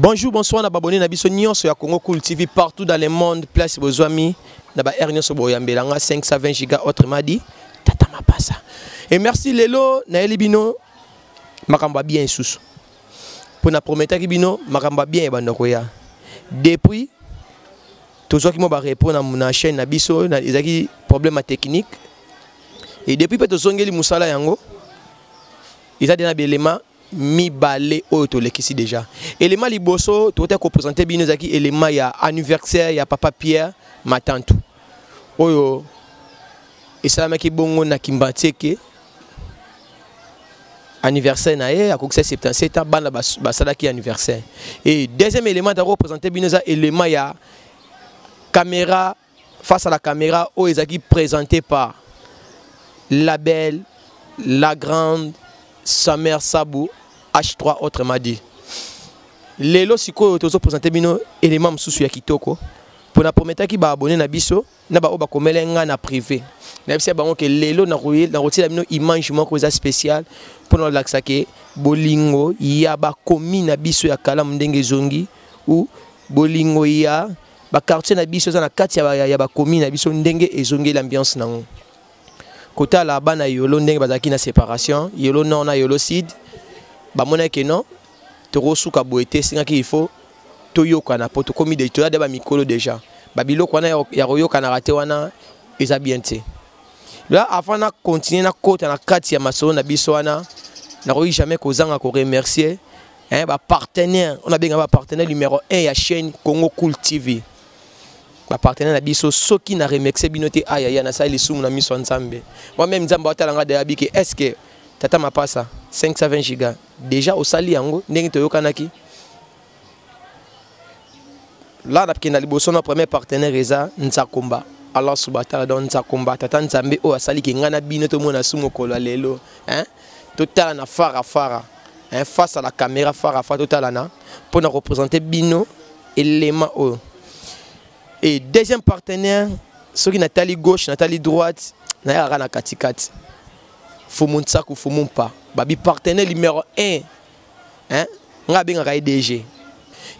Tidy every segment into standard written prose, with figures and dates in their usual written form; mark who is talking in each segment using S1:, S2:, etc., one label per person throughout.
S1: Bonjour, bonsoir, na babonné na biso nyonso ya Congo Cool TV partout dans le monde, place Bozwami, na ba R nyonso boyambelanga 520 giga autrement dit Tata Mapasa. Et merci lelo na elibino makamba bien susu. Pour na promettre bino makamba bien bandoko ya. Depuis toujours qui mo ba répondre na chaîne na biso na ezaki problème technique. Et depuis peut zongeli musala yango. Ils a des éléments mi balé auto lekisi déjà élément liboso tout est représenté bino zaki élément ya anniversaire ya papa Pierre Matantu oyo et ça maki bongo na kimbateke anniversaire na ye akokisa 77 ans bana basala ki anniversaire. Et deuxième élément à représenter bino za élément ya caméra face à la caméra oyo ezaki présenté par la belle la grande sa mère Sabou H3 autrement dit. Lelo siko tozo présenter bino élément msusu ya kitoko. Pour na promettre ki ba abonné na biso na ba obakomelenga na privé. Na bisi bango ke lelo na rotila bino image moko za spécial pour na laksa ke bolingo ya ba komi na biso ya kala ndenge zongi ou bolingo ya ba quartier na biso za na kati ya ba komi na biso ndenge ezongi l'ambiance nango. Kota la bana yolo ndenge bazaki na séparation yolo non na yolo sud ba mona ke non to rosuka boete singa ki il faut to yoka na poto komi de to ya de ba mikolo déjà ba biloko wana ya royoka na raté wana eza bien té là avant na continuer na kota na kati ya masolo na biso wana na royi jamais kozanga ko remercier ba partenaire on a bien ba partenaire numéro 1 ya chaîne Congo Cool TV. Ba partenaire na biso soki na remixer binote aya na sali sumu na miso nzambe moi même nzamba otalanga de abiki est-ce que Tata Mapasa 520 giga déjà au sali yango ndenge to yokanaki là na kina liboso na premier partenaire eza Nzakomba Allah subhanahu don Nzakomba Tata Nzambe o asali ki ngana binoto mona sumu ko lelo total na fara face à la caméra fara total na pour na représenter bino élément o. Et deuxième partenaire, ceux qui Nathalie gauche, Nathalie droite, na katikati. Fumunsaku Fumumpa. Babi partenaire numéro 1. DG.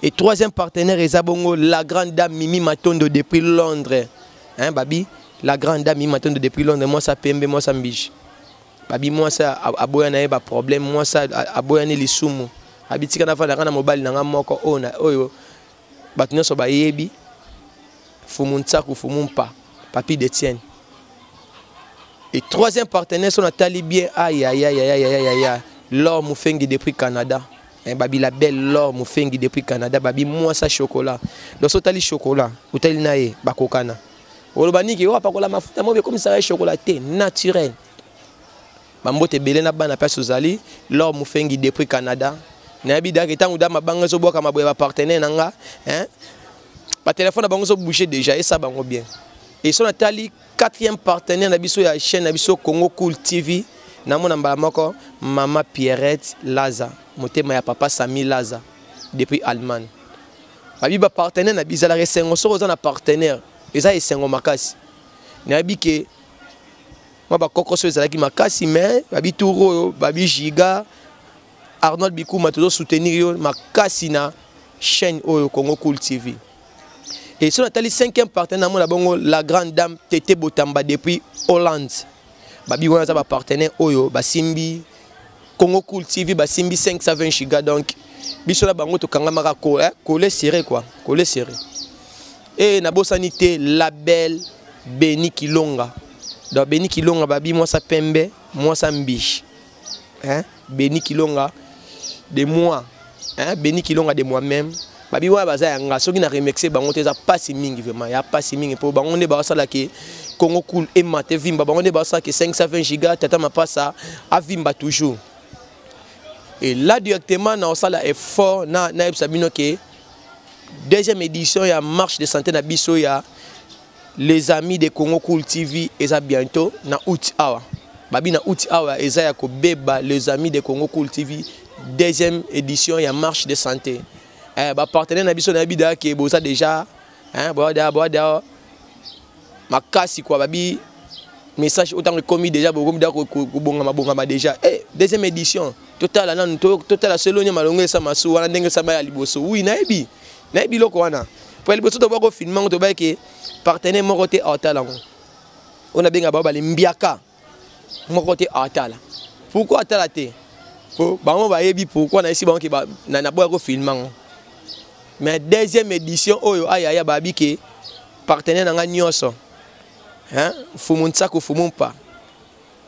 S1: Et troisième partenaire Ezabongo, la grande dame Mimi Matondo depuis Londres. Babi, la grande dame Mimi Matondo depuis Londres, moi ça pembe, moi ça mbige. Babi moi ça aboyana ba problème, moi ça aboyana li sumu. Habitika na fa na mobile na moko ona oyo. Batuna so ba yebi. Fumunsaku Fumumpa, Papi d'Etienne. Et troisième partenaire, son Nathalie bien, aïe, l'or Moufengi depuis Canada. Babi la belle l'or Moufengi depuis Canada, babi moi ça chocolat. Donc so tali chocolat, ou tali nae, bakokana. Olobani ki wa pakola mafuta mo comme ça chocolaté naturel. Bambote belé na bana pa sozali, l'or Moufengi depuis Canada. Na bi da ke tangu da mabanga zo boka maboya ba partenaire nanga, ba téléphone a bango bouché déjà et ça bango bien. Et son Nathalie quatrième partenaire na biso ya chaîne na biso Congo Cool TV na mona mbala moko Mama Pierrette Laza motema ya papa Sami Laza depuis Allemagne. Babi ba partenaire na bizala resengo so na partenaire eza esengo makasi. Na bi ke moi ba kokoso ezala ki makasi mais babi touro babi Giga Arnold Bikouma toujours soutenir yo makasi na chaîne oyo Congo Cool TV. Et sur Nathalie cinquième partenaire la grande dame Tété Botamba depuis Hollande. Babi wana za ba partenaire oyo basimbi Congo Cool TV basimbi 520 giga donc biso la bango to kanga maka ko coller serré quoi, coller serré. Et na bosanité la belle Beni Kilonga. Donc Beni Kilonga babi moi ça pembe, moi ça mbiche. Beni Kilonga de moi, Beni Kilonga de moi-même. Babi wa baza yanga soki na remixer bango teza passe mingi vraiment ya passe mingi pour bango ne ba sala ke Congo Cool et mate vimba bango ne ba sala ke 520 giga Tata Mapasa a vimba toujours. Et là directement na sala effort na sabino ke deuxième édition ya marche de santé na biso ya les amis de Congo Cool TV eza bientôt na août awa. Babi na août awa eza ya ko beba les amis de Congo Cool TV deuxième édition ya marche de santé. Ba partenaire na biso na bida ke boza déjà boada makasi quoi babi message autant que commis déjà bonga déjà deuxième édition Total nan total selo nya malongo esa masu wana ndenge sa ba ya liboso. Oui naebi. Naebi loko wana. Pour liboso to ba ko filmant to ba ke partenaire moko te atala ngo. On a benga ba le mbiaka. Moko te atala. Pourquoi atala te? Pour ba mo ba yebi pourquoi na esi ba ke ba na ba ko filmant. Mais deuxième édition oyo aya babi ke partenaire nanga nyonso. Hein? Fumunsa ko fumumpa.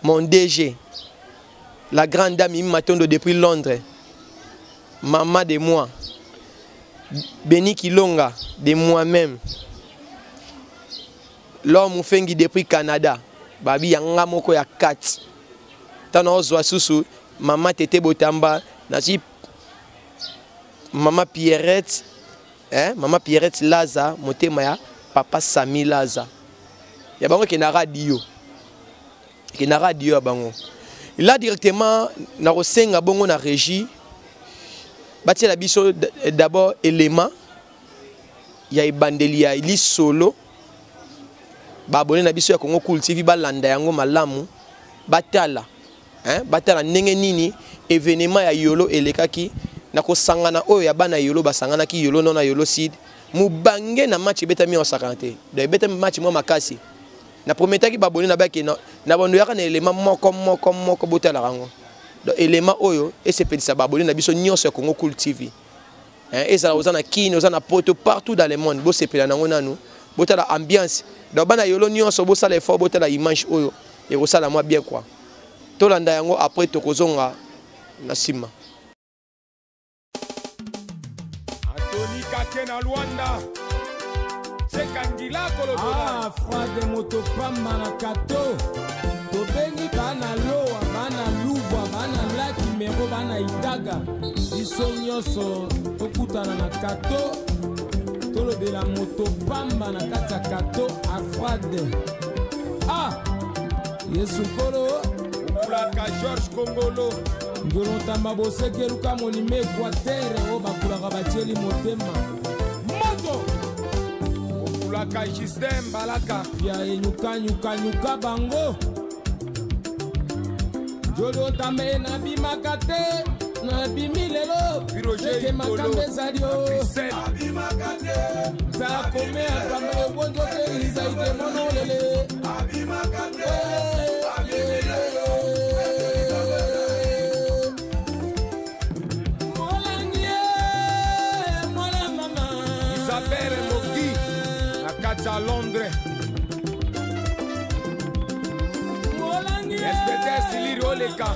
S1: Mon DG. La grande dame Mimi Matondo depuis Londres. Maman de moi. Beni Kilonga de moi-même. L'homme Moufengi depuis Canada. Babi yanga moko ya 4. Tana ozwa susu maman Tete Botamba nasi maman Pierrette maman Pierrette Laza motema ya papa Sami Laza. Ya bango ke na radio. Ke na radio ya bango. Là directement na rosenga bongo na régie. Bati la biso d'abord élément. Ya ibandeli ya ili solo. Ba abonné na biso ya Congo Cool TV ba landa yango malamu. Batala. Batala ndenge nini événement ya Yolo elekaki na ko sangana oyo ya bana Yolo basangana ki Yolo non na Yolo Sid. Mubange na match beta mi en 50. De beta match mo makasi. Na prometaki ba abonné na ba ke na bondo yaka na élément moko botala rango. Donc élément oyo et c'est petit ça ba abonné na biso nyonso ya Congo Cool TV. Et ça ozana kino ozana poto partout dans le monde bo sepela nango nanu botala ambiance. Donc bana Yolo nyonso bo sala effort botala image oyo et ko sala moi bien quoi. Tolanda yango après tokozonga na sima.
S2: Anthony Kakena Luanda.
S3: Ah, froid de moto pamba na kato. Tobengi bana loa, bana lubwa, bana laki mero, bana idaga. Iso nyoso, tokutana na kato. Tolo de la moto pamba na kata kato, a froid. Ah, Yesu kolo.
S2: Ulaka George Kongolo.
S3: Ngolo tamba bose keruka monime Equateur, o bakula kabacheli motema. Moto!
S2: Ulaka Gisdem Balaka.
S3: Ya nyuka bango. Jolo tambe na bimakate. Na bimilelo.
S2: Piroje
S3: makambe zadio.
S2: Abimakate.
S3: Ta kome akame wonjo ke izaide monolele. Abimakate.
S2: À Londres. Espéter Siliri Oleka.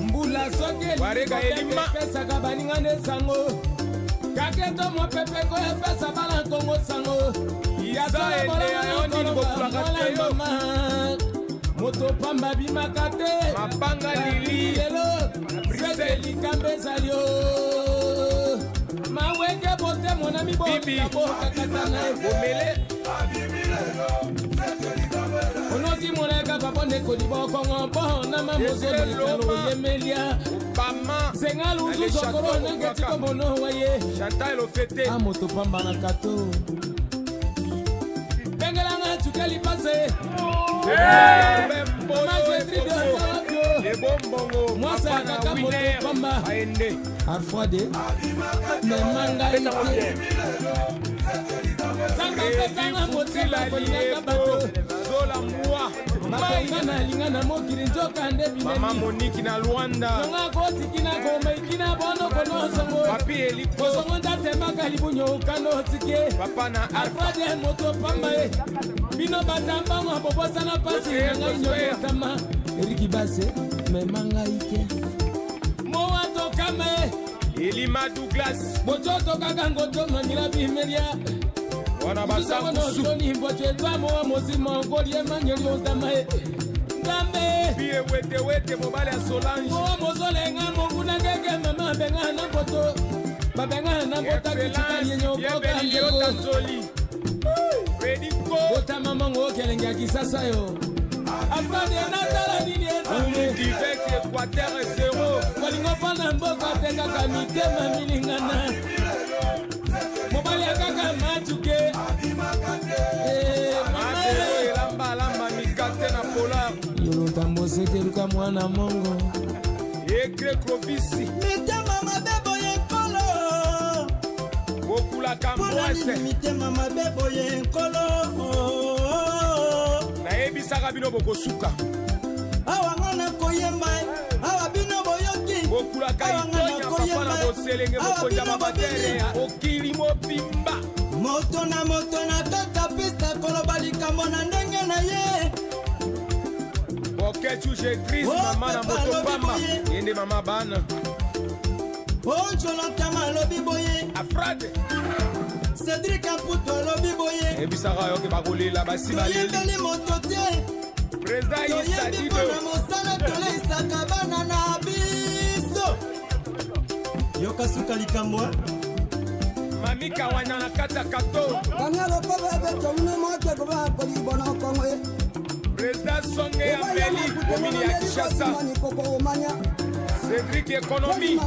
S3: Mbula soke
S2: Warega Elima.
S3: Pesa kabaninga ne sango. Kaketo mo pepe ko pesa bala kongo sango.
S2: Yasa ele ayoni bokula kateyo.
S3: Moto pamba bimakate.
S2: Mapanga lili.
S3: Sede likambe salio. Maweke bote mon ami
S2: Bibi Bomele
S3: Onoti moneka babone kodibo kongo bona mamozo de yemelia
S2: Bama
S3: Sengalu sokoro ngeti ko mono waye
S2: Chantal ofete
S3: Amoto pamba na kato Bengelanga tukeli passe
S2: Les bombongo
S3: Moi ça kaka moto pamba
S2: Aende
S3: Arfode Me manga ite Sanga pesanga motela kolinga bato
S2: Zola moi
S3: Makongana lingana mokili njoka nde bineni
S2: Mama Monique na Luanda
S3: Nonga koti kina goma ikina bono kono songo
S2: Papi Eliko
S3: Kosongo ndate makali bunyo kano tike
S2: Papa na
S3: Arfode moto pamba Bino batamba mwa bobosa na pasi Nanga inyo tama Eriki base Me manga ike Moa tokame
S2: Elima Douglas
S3: Bojoto kakango tono nila bimelia
S2: Wana basangu
S3: Ndoni mboche twamo wa mozima Ngolie manyeli ontamae Ndambe
S2: Pie wete mobile ya Solange
S3: Moa mozole nga mungu na ngege mama benga na boto Babenga na bota kichikali yenye ukoka ndeko
S2: Rediko
S3: Bota mama ngo kelenge kisasa yo Afade natala nini etame
S2: Direct Equateur 0
S3: Kolingo pana mboka teka kamitema milingana Mobali akaka machuke
S2: Lamba mikate na polar
S3: Yolo tambo seke Suka mwana mongo
S2: Ekre Crovisi
S4: Mitema mabebo yenkolo
S2: Bokula Kamboise
S4: Mitema mabebo yenkolo
S2: Naebisaka bino bokosuka
S4: Awa ngana koyemba Awa bino boyoki
S2: Bokula Kaitonya papa na boselenge bokonja mabatere Okili mobimba
S4: Moto na kaka pista koloba likambo na ndenge na ye
S2: Oketu je Chris mama na moto pamba Yende mama bana
S4: Oncho lantama lobi boye
S2: Afrade
S4: Cédric Aputo lobi boye
S2: Ebisaka yoke bakolela basibaleli
S4: Toyembeli moto te
S2: Président Issa Dido
S4: Toyembi pona mosala toleisaka bana na biso Yoka suka likambo
S2: Mami Kawanya na kata kato
S5: Kanyalo kobe beto une mote koba koli bono kongwe.
S2: Président Songe Ambeli Komini ya Kishasa Cédric Économie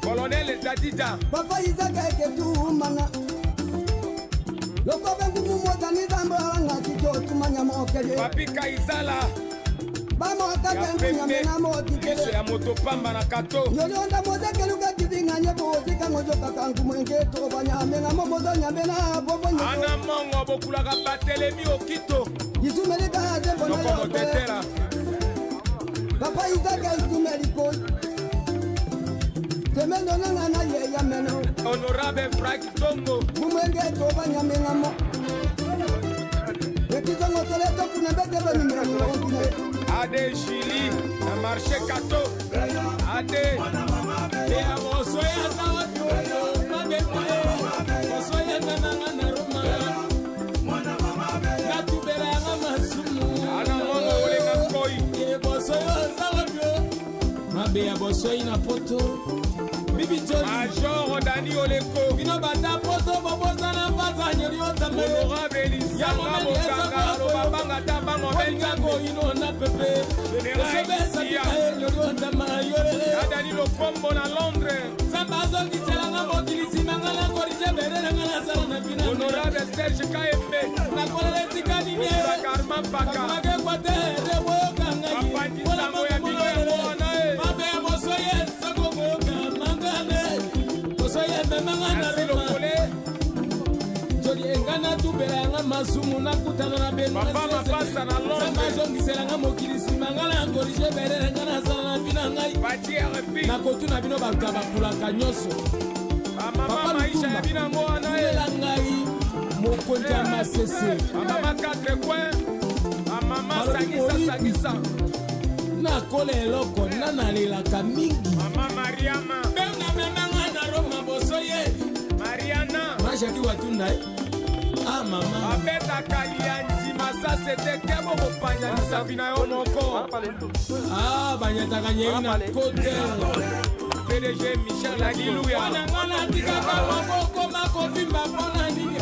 S2: Colonel Dadida
S5: Papa Isaka Ketumana Loko bengu mozani zambo ngati tumanya mokele
S2: Papi Kaizala
S5: Bamo akabengu nyamena moti
S2: Yeso ya moto pamba na kato
S5: Yolonda mozeke luka kizinga nyebo zika ngojo kakangu mwenge to banyamena momozo nyamena bobo nyebo
S2: Ana mongo bokulaka batelemi okito
S5: Yisumeli ka zembo na
S2: Noko motetera
S5: Papa Isaka Isumeli ko Temendo nanga na ye ya meno
S2: Honorable Frank Tongo
S5: Mwenge to banyamena mo Ekizongo teleto kuna bete banyamena mo
S2: Ade Chili na marché kato Ade
S3: Ya bosoya zawa yo mabema Bosoya nananga na Roma Natubela nga masumu
S2: Ana mongo olenga koi
S3: Ye bosoya zawa yo Mabe ya bosoya na poto Bibi Joli
S2: Major Dani Oleko
S3: Bino bata poto boboza na fasa nyori otame
S2: Honorable Elisama Mokanga Lobabanga Tabango
S3: Bengango ino na pepe Osebesa kika nyori otama yore
S2: Adani Lokombo na Londres
S3: Zambazo kiselanga mokilisi mangala korije berele ngala sala na fina
S2: Honorable Serge Kaembe
S3: Na kolele tikani nye
S2: Karma Paka
S3: Make kwa tere woka ngai
S2: Apanji Sambo ya Bino ya Moana
S3: Mabe ya bosoye Sako woka mangane Bosoye memangana roma Joli engana tubela nga masumu na kutana na benu
S2: Papa mapasa na Londres
S3: Zambazo kiselanga mokilisi mangala korije berele ngala sala na fina ngai
S2: Pati RFI
S3: Na kotuna bino bakaba kulaka nyoso
S2: Mama Maisha ya Bina Moana
S3: Ela ngai mokonja masese
S2: Mama 4 coins Mama Sagisa
S3: Na kole eloko nanalelaka mingi
S2: Mama Mariama
S3: Bena memanga na Roma bosoye
S2: Mariana
S3: Mashaki watunda Ah mama
S2: Abeta Kalianji Masa Sete Kebo Kopanya Nisabina yo moko
S3: Ah banyataka nyei na kote
S2: PDG Michel Adilouya
S3: Wanangana tikaka maboko makovimba pona nini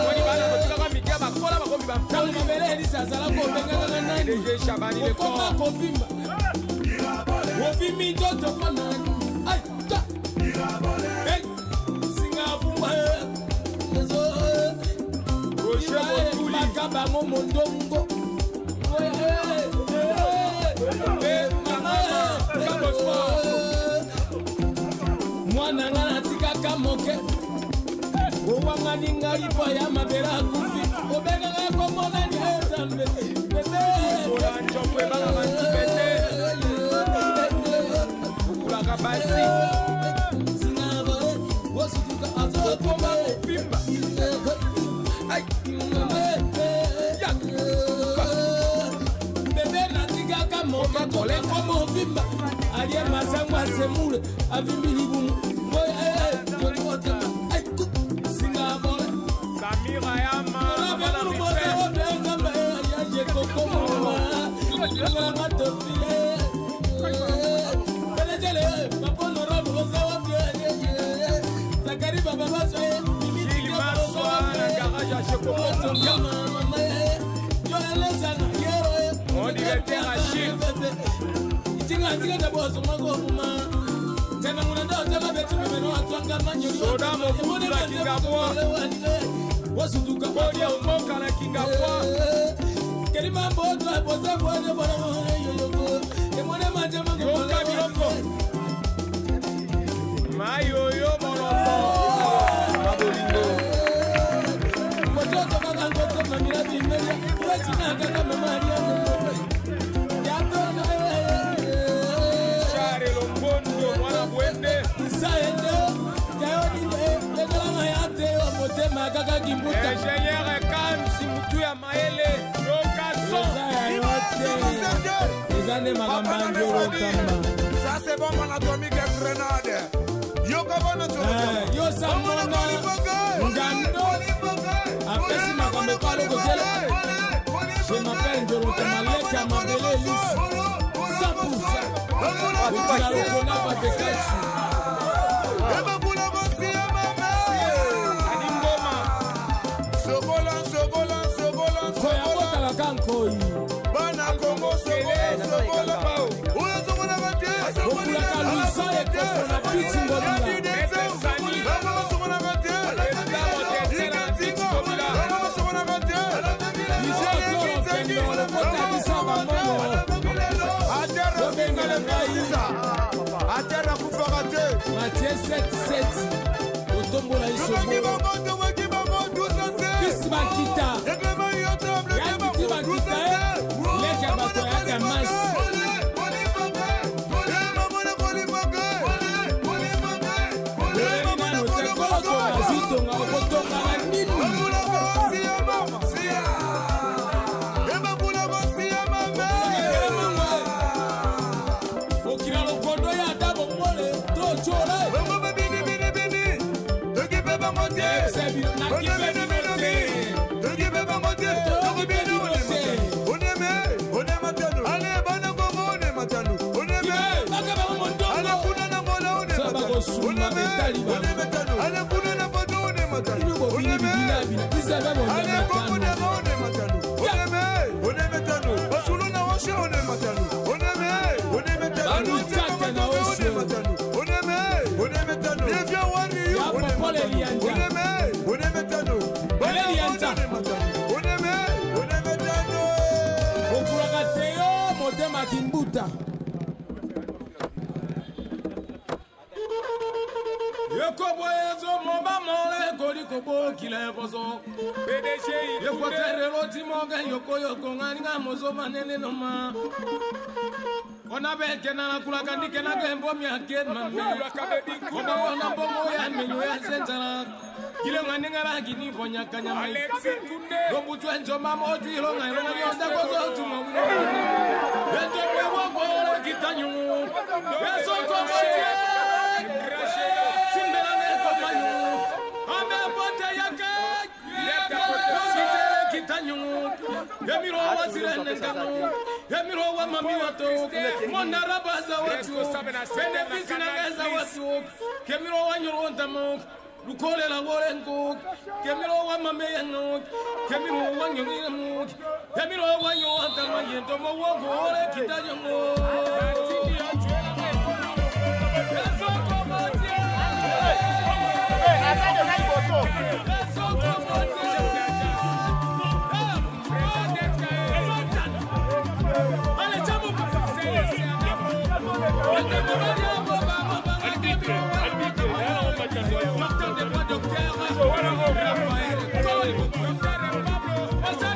S2: Wani bana kotikaka mikia bakola bakomi
S3: Tangu
S2: bampoli
S3: mabele elisa zala kopengaka nani
S2: PDG Chabani le
S3: Okoma
S2: corps
S3: kovimba Wovimi joto pona Ay ta Hey Singapuma Yeso
S2: Roger Motuli
S3: Makabango mondongo Mwana nga natikaka moke Owangani ngai po ya mabera akufi Obengaka komonani ezambe
S2: Ola Njomwe banga mantibete Ukulaka basi
S3: Wosituka azokoma
S2: Pimba Ay
S3: Bebe natikaka moke koleko movimba Alie masango asemule avimbi libumu Joli motema Singapore
S2: Samira Yama Mama Mife Gilles Massoa na garage à Chocomoto Mon directeur Achille Soda Mokula Kingabwa.
S3: Wasutuka
S2: Kodia Umoka na Kingabwa.
S3: Kelima bodo aposa bodo bodo yoyo. Emone majama
S2: Yoka Biroko. Mayoyo Moroko. Mabolingo.
S3: Moto kaka ngoto mamira bimeria. Wachina kaka mamaria. Yato na
S2: Share Lombondo mwana Bwende.
S3: Isaende.
S2: Ingénieur Kamsi Mutu ya Maele Locason.
S6: Ça c'est bon mon atomique grenade. Yo kabana tu.
S3: Yo samona ngando. Apesi makambe pale kotela. Je m'appelle Njoroka Maleka Mabele Lisi. 100%. Okila lokona papekatsu.
S6: Bana Congo Sogola Oya Zomona Bate
S3: Okula Kalusa ekofona pitsingo bila. Mathieu 7-7 Otombola Isobo Fils Bakita Yakiti Bakita Leka bato yaka masi Lelina notekolo tonga zitonga okotonga na nini Okira lokondo ya dabo mole Tochore Kimbuta Yoko boyezo moba mole koliko bo kile bozo
S2: PDG
S3: Yoko terero timoga yoko ngani ngamozo manene noma Ona beke na kula kandike na gembo miake mami Ona bona bongo ya menyo ya sentara Kile ngani ngara gini bonya kanyama
S2: Alexis Tunde.
S3: Rombu twenzo mamo tuilo ngai longa yonda kozo tumo Ento mwewo bole kitanyu Yeso komotie Simbela neko manyu Ame pote yake Site kitanyu Yemiro wa sirene nganu Yemiro wa mami watu Monara baza watu Benefisi na geza watu Kemiro wa nyuru ontamu Lukole la worengo, kemiro wa mameyango, kemiro wa nyongirango, kemiro wa nyowantama yento mo wogole kitajongo. Yeso komotie.
S6: Attends, on a une photo.
S3: Yeso komotie. Allez, jamu. Martin des Bois de Cœur, Raphaël, Cole, Allez,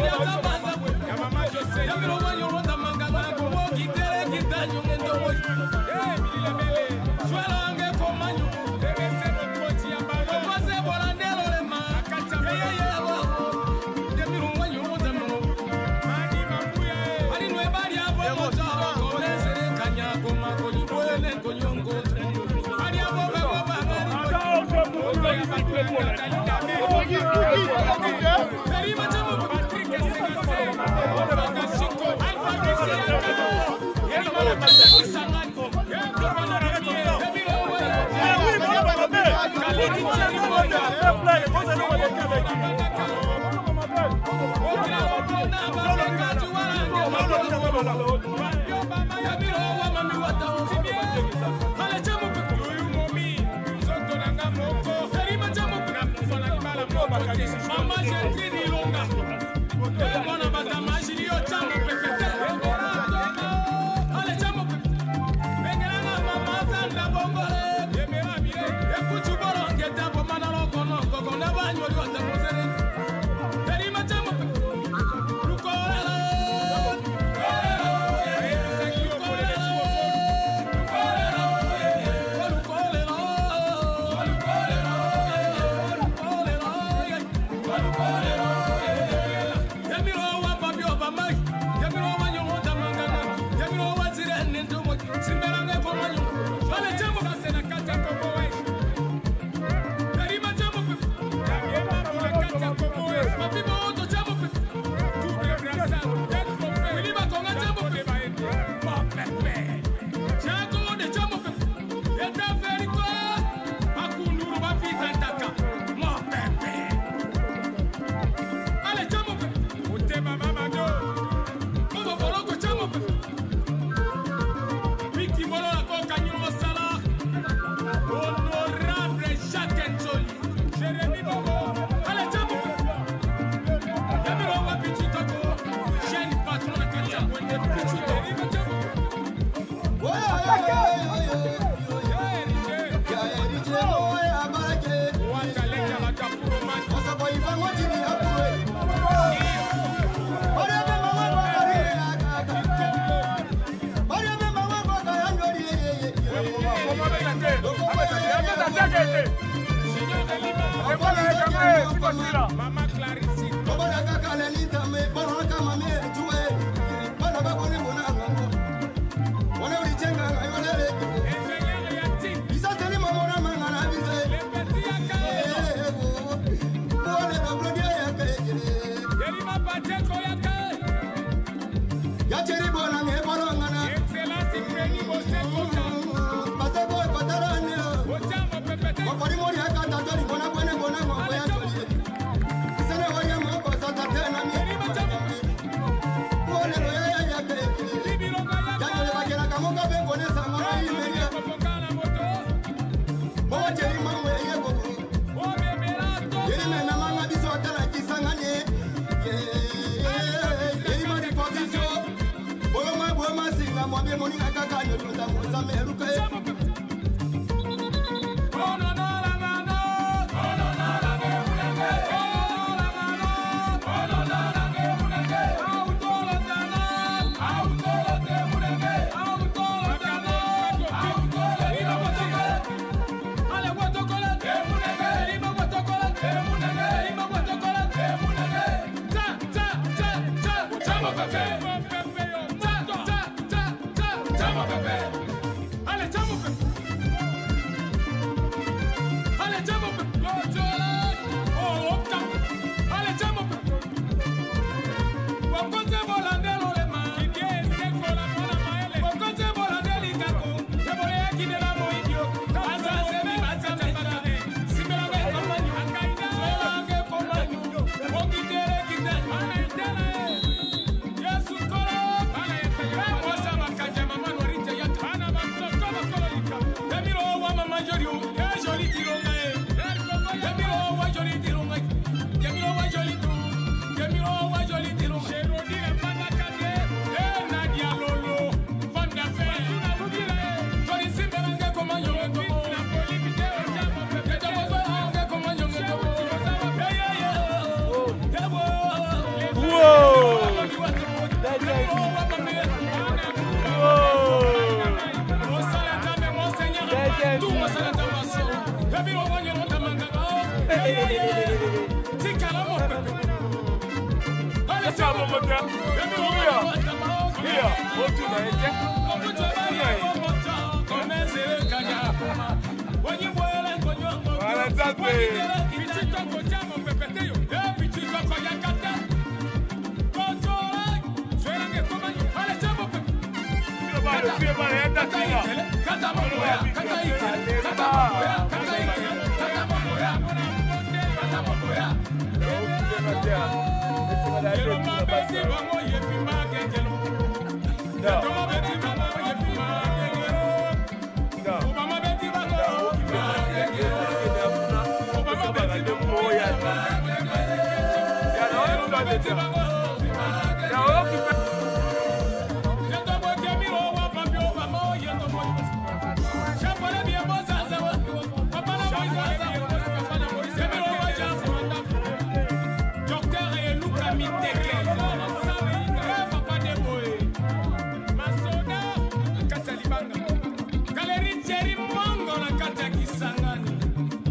S2: Mamá Clarisita.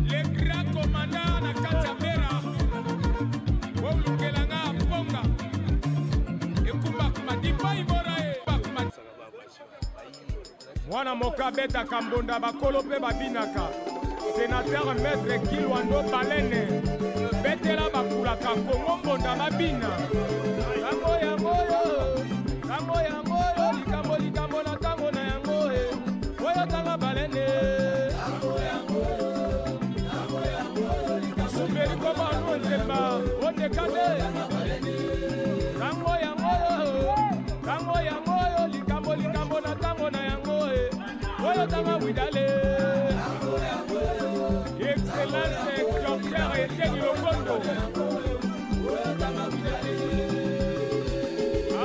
S2: Le grand commandant na Katamera. Wolukelanga Ponga.
S3: Mwana mokabeta kambonda bakolo pe babinaka. Sénateur maître Kilwando Balene. Betela bakulaka Kongo mbonda babina. Tango yango yo. Tango yango yo. Likambo likambo na tango na yango he. Oyo tanga Balene. Tango yango yo. Tango yango yo. Sumberi koma nonzeba. Ondekade. Tango yango yo. Tango yango yo. Likambo likambo na tango na yango he. Oyo tanga widale. Excellence Docteur Etienne Lokondo.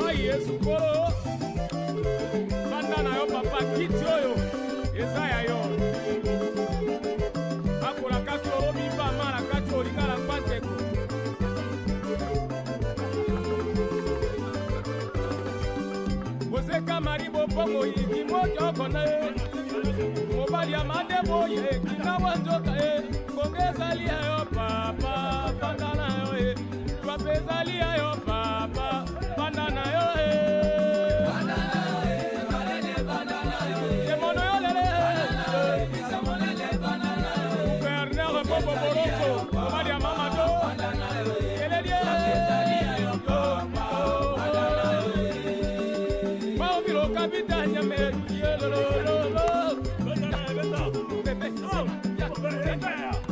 S3: Aïe, Sukolo. Bandana yo papa kiti oyo. Eza ya yo. Akola kati oro miba mara kati oringa la panteko. Ose kamari bo pongo yiki mojo kona. Mobali ya madebo ye kina wanjoka e kongezali yo papa pandana yo e twapezali yo papa pandana yo e pandana yo e balele pandana yo e mono yo lele bisa monele pandana yo Bernard Bobo Boroko mobali ya mama do pandana yo e elelie twapezali yo papa pandana yo e maobilo kapitanya me yelolo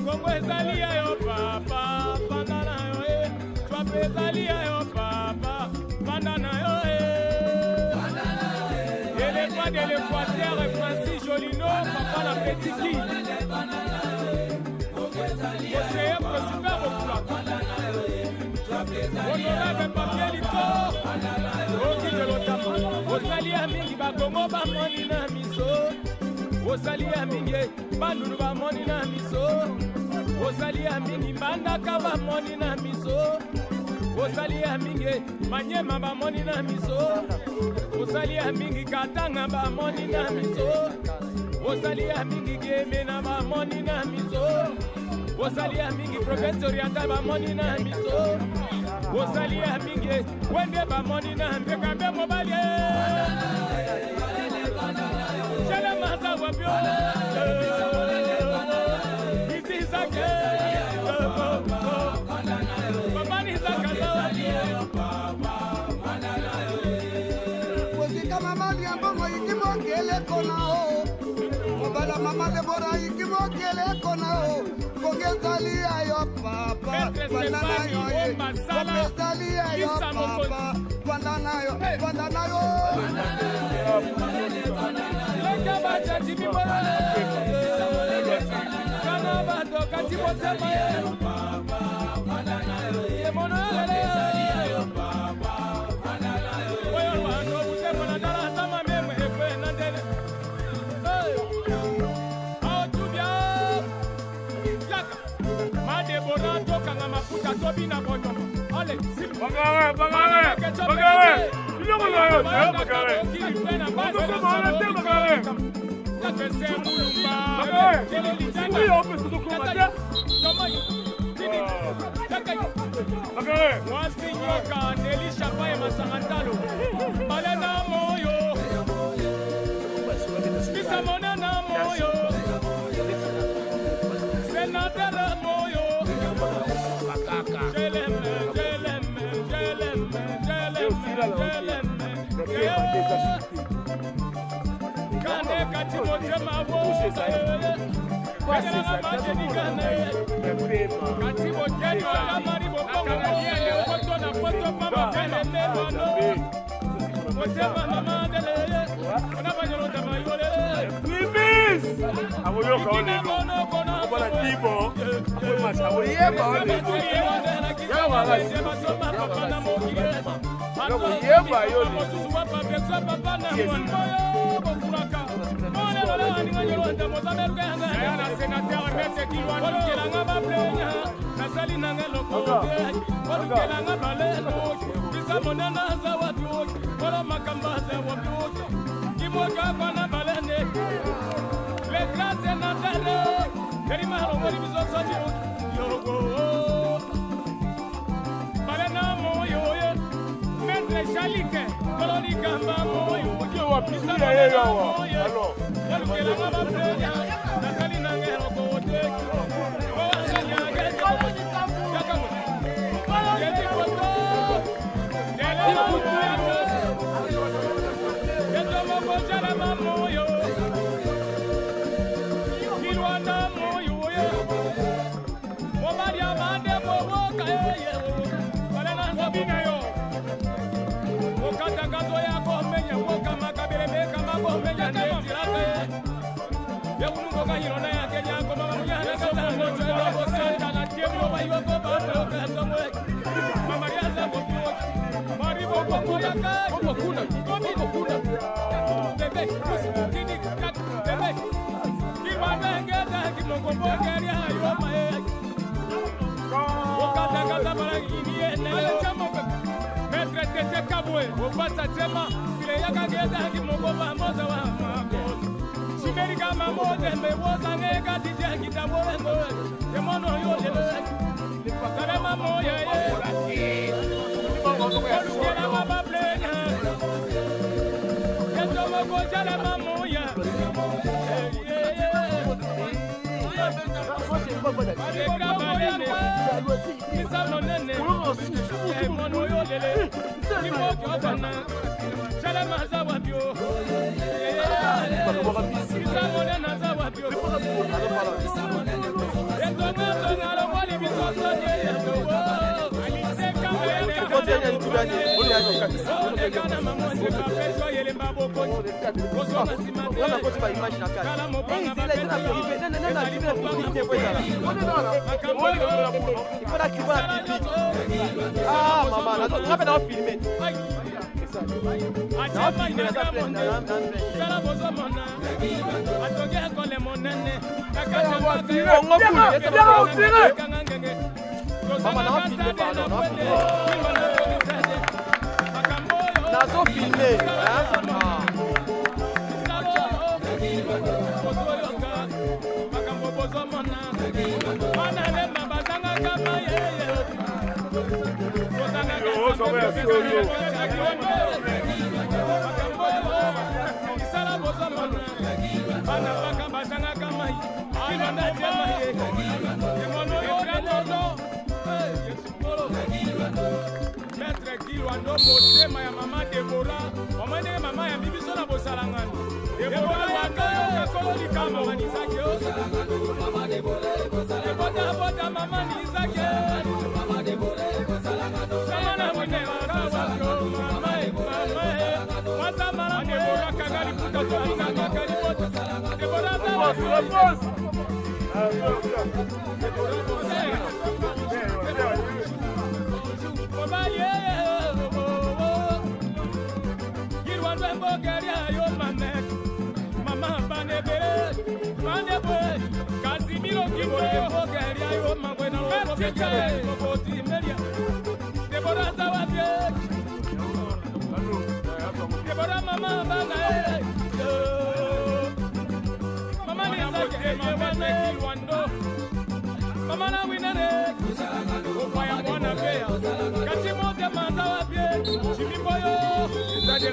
S3: Kongo ezalia yo papa, bandana yo e. Twape ezalia yo papa, bandana yo e. Éléphant de l'Équateur, Francis Jolino, papa la petite fille. Conseiller principal au plat. Honorable papier lito. Oki de l'Otama. Osalia mingi bakongo ba moni na miso. Osalia mingi bandulu ba moni na miso. Osalia mingi bandaka ba moni na miso. Osalia mingi manyema ba moni na miso. Osalia mingi katanga ba moni na miso. Osalia mingi geme na ba moni na miso. Osalia mingi province orientale ba moni na miso. Osalia mingi wende ba moni na mbekambe mobali. Jele maza wabio.
S5: Mobala mama Debora ikimokele kona o kongezali ayo papa bandana yo kongezali ayo papa bandana yo leka bacha tibibora kana bato katibosema yo papa bandana yo yemono kongezali ayo papa bandana yo oyo wano busema na dara sama meme epe nandele Deborato kanga mafuta tobi na bono. Ole, bagare. Yo bagare. La que se mulumba. Bagare. Wasinyo ka nelisha paye masangantalo. Balena moyo. Bisa monana moyo. Senatela moyo.
S3: Jalike, Colori Gamba, Moyo,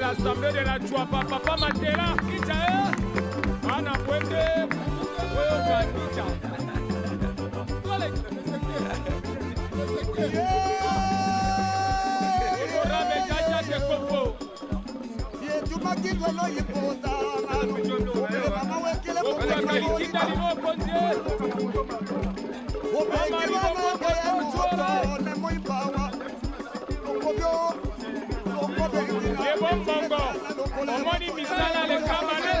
S5: L'Assemblée de la joie, papa Matera, Kicha, Ana Puente, Oyoka Kicha. Omoni misala le kamane.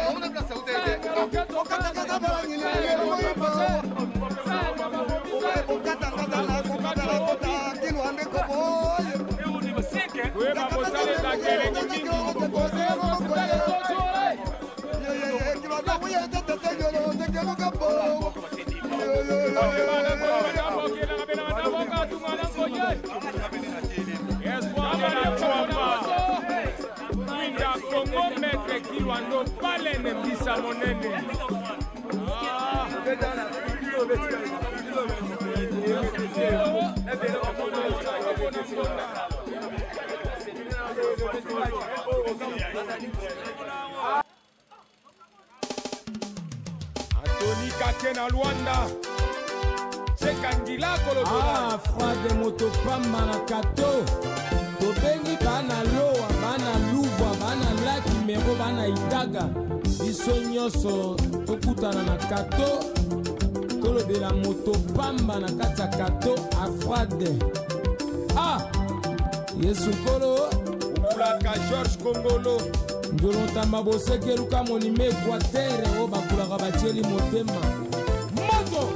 S5: Kiwando pale ne bisa monene. Antoni Kakena Luanda. Chekangila Kolodona.
S3: Froide moto pamba na kato. Tobengi bana loa, bana luvwa, bana laki mero, bana itaga. Biso nyoso tokutana na kato. Tolobela moto pamba na kata kato afrade. Ah! Yesu kolo.
S5: Ulaka George Kongolo.
S3: njolotamba bosekeluka monime Equateur o bakulaka batieli motema moto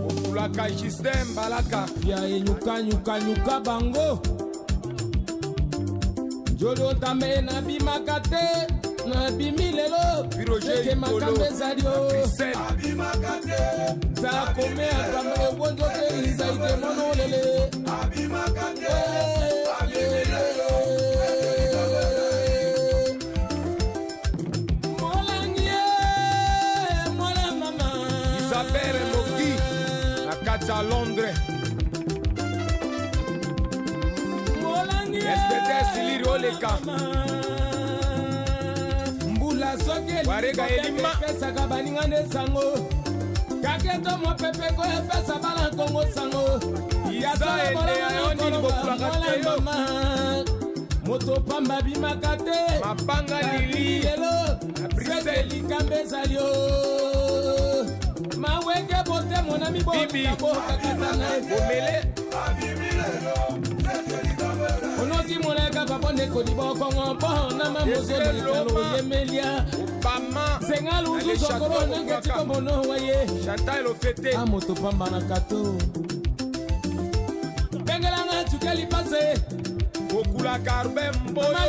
S5: okulaka Justin Balaka
S3: ya enyuka bango njolotamba na bimaka te na bimi lelo seke makambo ezali o za kome akamba ebonjo te izaite mono lele mola mama
S5: Isabelle Moki akati à Londres
S3: molangi
S5: SPTS Liri Oleka
S3: warega elima pesaka baninga nde sango kaketo mopepe ko epesa bala kongo sango
S5: yaza ele ayoni bokulaka te yo
S3: moto pamba bimaka te
S5: mapanga lili
S3: lelo Briseli kambezali o maweke bote mona miboka boka katana
S5: bomele
S3: onoti monaka babone kodiboko ngombo na mamozoli kalo yemelia
S5: Obama
S3: sengalu zuzokoro nangeti komono waye
S5: Chantal Ofete
S3: amoto pamba na kato bengelanga tukeli pase
S5: okula karbe mboyo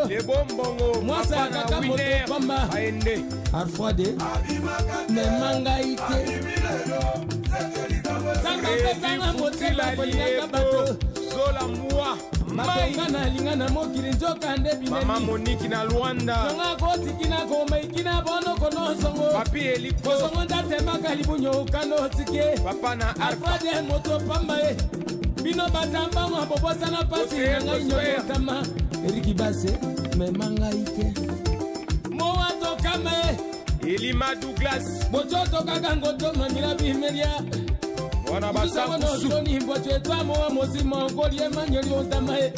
S5: le bombongo
S3: mwasa kaka moto pamba
S5: aende
S3: arfade memanga ite sanga motela kolingaka bato
S5: zola mwa
S3: matonga na linga na mokili nzoka nde binemi
S5: mama Monique na Luanda
S3: nonga kotikina komaikina bono konosongo
S5: papi eliko
S3: kosongo ndatemaka libunyo kano tike
S5: papa na
S3: arfade moto pamba e bino batambango abobosana pasi nanga inyotama eriki base memanga ite mowa tokama e
S5: Elima Douglas
S3: bojoto kaka ngotoma mila bimelia
S5: wana basakusu
S3: ni mbocho etwa mowa mozima okolie manyeli ontama e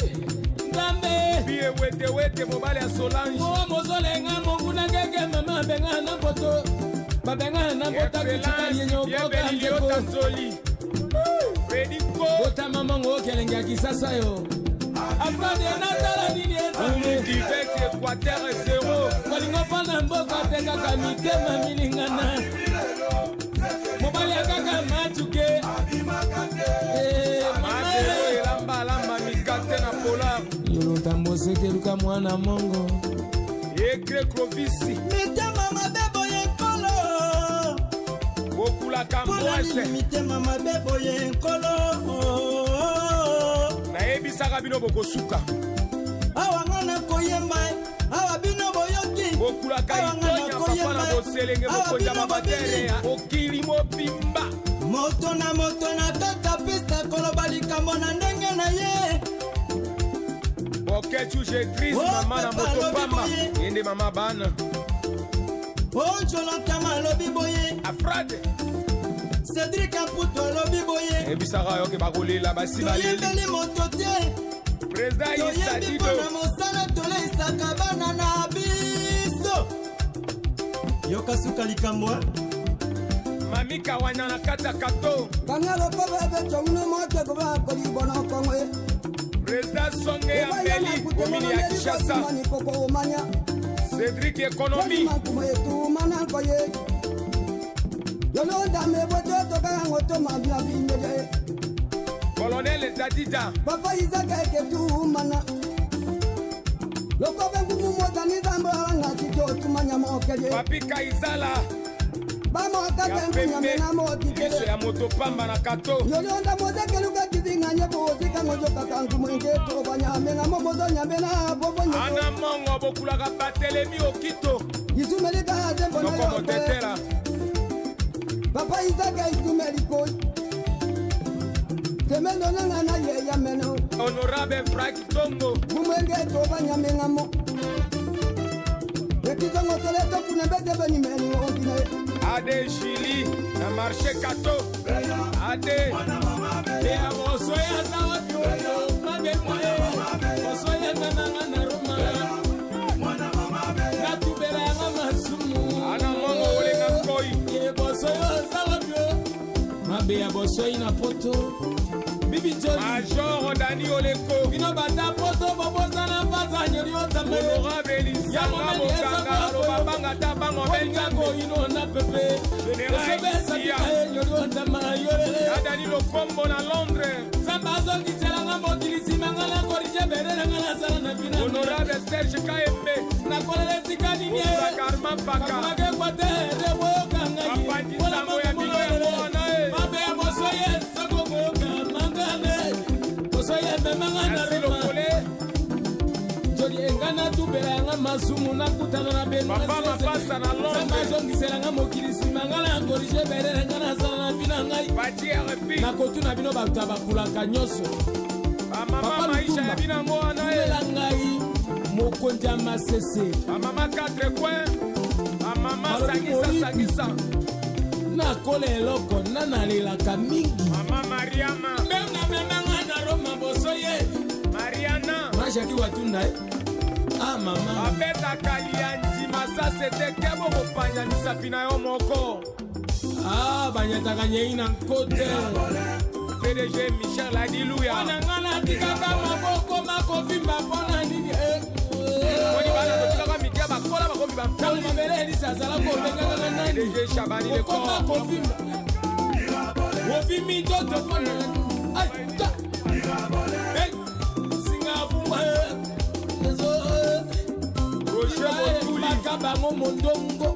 S3: ndambe
S5: biye wete mobale ya Solange
S3: mowa mozolenga monguna ngeke mama benga na boto babenga na bota kitikali nyokoka njeko
S5: Freddy Ko
S3: bota mama ngokelenga kisasa yo afade natala nini etambe
S5: direct Equateur 0
S3: kolingo pana mboka te kaka mitema milingana mobali akaka matuke
S5: lamba mikate na polar
S3: yolotambosekeluka mwana mongo
S5: ekre Clovis
S4: mitema mabebo yenkolo
S5: okulaka mwase
S4: mitema mabebo yenkolo
S5: nayebisaka bino bokosuka
S4: awa ngana koyemba awa bino boyoki
S5: okulaka itonya papa na boselenge bokonja babatere okili mobimba
S4: moto na kaka pista koloba likambo na ndenge na ye
S5: okechu jetris mama na moto pamba yende mama bana
S4: onjolantama alobi boye
S5: afrade
S4: Cédric Aputo alobi boye
S5: ebisaka yoke bakolela basi baleli
S4: toyembeli moto te
S5: président
S4: toyebi mpona mosala toleisaka bana na biso yoka suka likambo
S5: mami kawanya na kati ya kato président songe ya mbeli komini ya Kinshasa Cédric économie colonel Dadida
S7: papa izaka eketumana lokove ngumu mozanizambo angakitotumanya mokele
S5: papi kaizala
S7: bamokakenguyamena mokikele
S5: ya moto pamba na kato
S7: yolionda mozekeluka kizinganye bozikangojoka ngumwenge tobanyamenamo bozonyamena bobonye
S5: ana mongo bokulaka batelemi okito
S7: izumelika
S5: zembonayotetela
S7: papa izaka izumelikoi temendo nanga na yeya meno
S5: honorable Frank Tongo
S7: ngumwenge tobanyamenamo ekizongo toleto kunembetebeni meningondine
S5: ade Chili na marché kato ade
S3: ya bosoya zawabyo mabemwe bosoya nananga na Roma natubela yanga masumu
S5: ana mongo olenga koi
S3: ye bosoya zawabyo mabe ya bosoyi na poto Bibi Jolie
S5: Major Dani Oleko
S3: Bino bata poto bobozana baza nyori otame
S5: Honorable Elisanga Bokanga Lobabanga Tabango Benjango
S3: ino na pepe nyori otama yore
S5: Dani Lokombo na Londres
S3: Sambazo kiselanga mokilisi mangala korije berera ngala sala na bina
S5: Honorable Serge Kaembe
S3: na kolele sikani nye
S5: Karma Paka
S3: Mage kwate rebo kanga
S5: Apati Sango ya Bino ya Moana
S3: Mabe mosoye sako moka mangale Mosoye memangana rema Jodi engana tubela nga masumu na kutana na benu
S5: Papa mapasa na Londres
S3: Sambazo ngiselanga mokilisi mangala korije berera ngala sala na bina ngai
S5: Pati RFI
S3: na kotu na bino bato bakulaka nyonso
S5: Mama Maisha ya Bina Moana
S3: ngai mokonzi ya masese
S5: Mama 4 coins Mama Sangisa
S3: nakola eloko nanalelaka mingi
S5: Mama Mariama
S3: benga memanga na Roma boso ye
S5: Mariana
S3: mashaki watunda ah mama
S5: Abeta Kalianti Masa sete kebo kopanya misapina yo moko
S3: ah banyataka nyei na nkote
S5: PDG Michel Adiluya
S3: wanangana tikaka maboko makovimba pona nini
S5: Wani bana kotika mikia bakola bakomi
S3: tangu mabele elisa azala kobengaka nani
S5: PDG Shabani le
S3: okoma
S5: corps
S3: kovimba wovimi toto pona ay ta hey singavumba
S5: Roger Motuli
S3: bakabango mondongo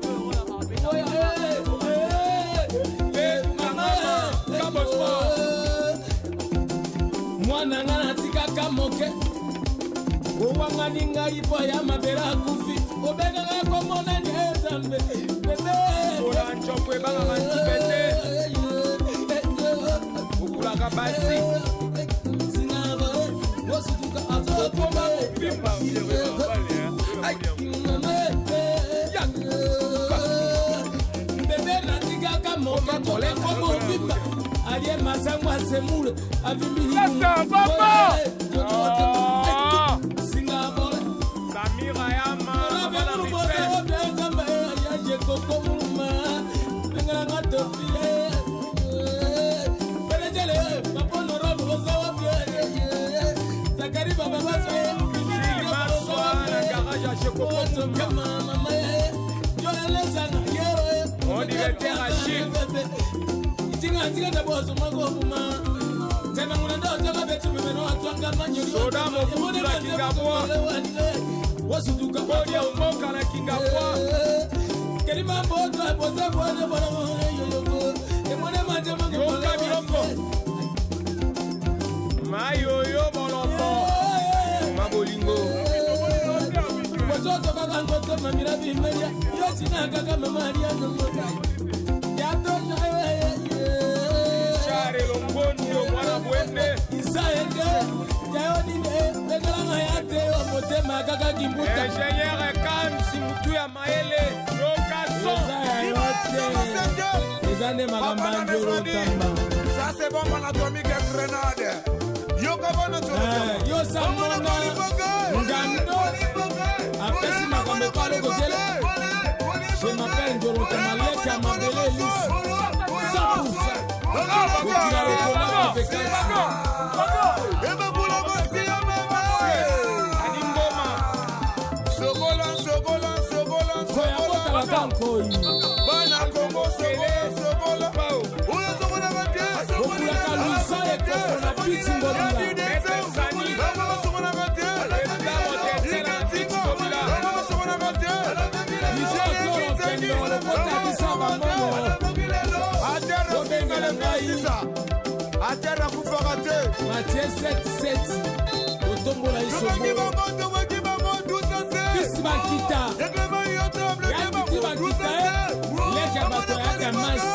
S3: mwana nga natikaka moke owangani ngai po ya mabele akufi obengaka komonani ezambe bebe
S5: Olanchoko ebanga bantibete Okulaka basi
S3: sinaba osutuka azokoma
S5: Pimba
S3: bebe natikaka moke kolekomobimba alie masango asemule avimbili
S5: Samira Yama Mama On dirait Terachim Soda Mobutu la Kingabwa Kodia Umoka la Kingabwa
S3: Kelima boto apose bwana bwana yoyo emone manje manje
S5: Yoka Biloko Mayoyo Bolombo Mabolingo
S3: Bozoto kaka ngoto mamira bimeria yochina kaka mamaria ngota Yato
S5: Share Longondo Mwana Bwende
S3: Isaende Yayoni ne Begalanga yate omotema kaka kimbuta
S5: Ingénieur Kamsi Mutu ya Maele Yokason
S3: Ezane magamba njoro tamba
S6: Ça c'est bon anatomie de grenade. Yo kabana tu.
S3: Yo samona Ngando Apesi makambe pale kogele Je m'appelle Njoro Tamalek ya mabele lisi 100% Kokira lokona afekansi
S6: Eba bula basi ya mama.
S5: Adingoma
S6: Sogola.
S3: Koya bota bakankoi
S6: Bana Congo sogola. Oya sogola bake.
S3: Okulaka luisa ekoko na piti ngobila Nizo kloro kendo lokota disaba momo Obengele ngai
S6: Atera kufarate.
S3: Mathieu 7-7 Otombola isobo Fisi bakita Yakiti bakita Leka bato yaka masi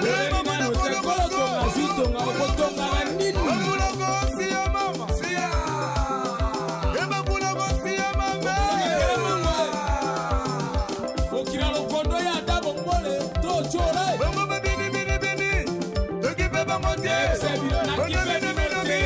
S3: Leli nano tekolo tonga zitonga Okotonga na nini Okira lokondo ya dabo mbole Tochore Sebi na kipe ni mete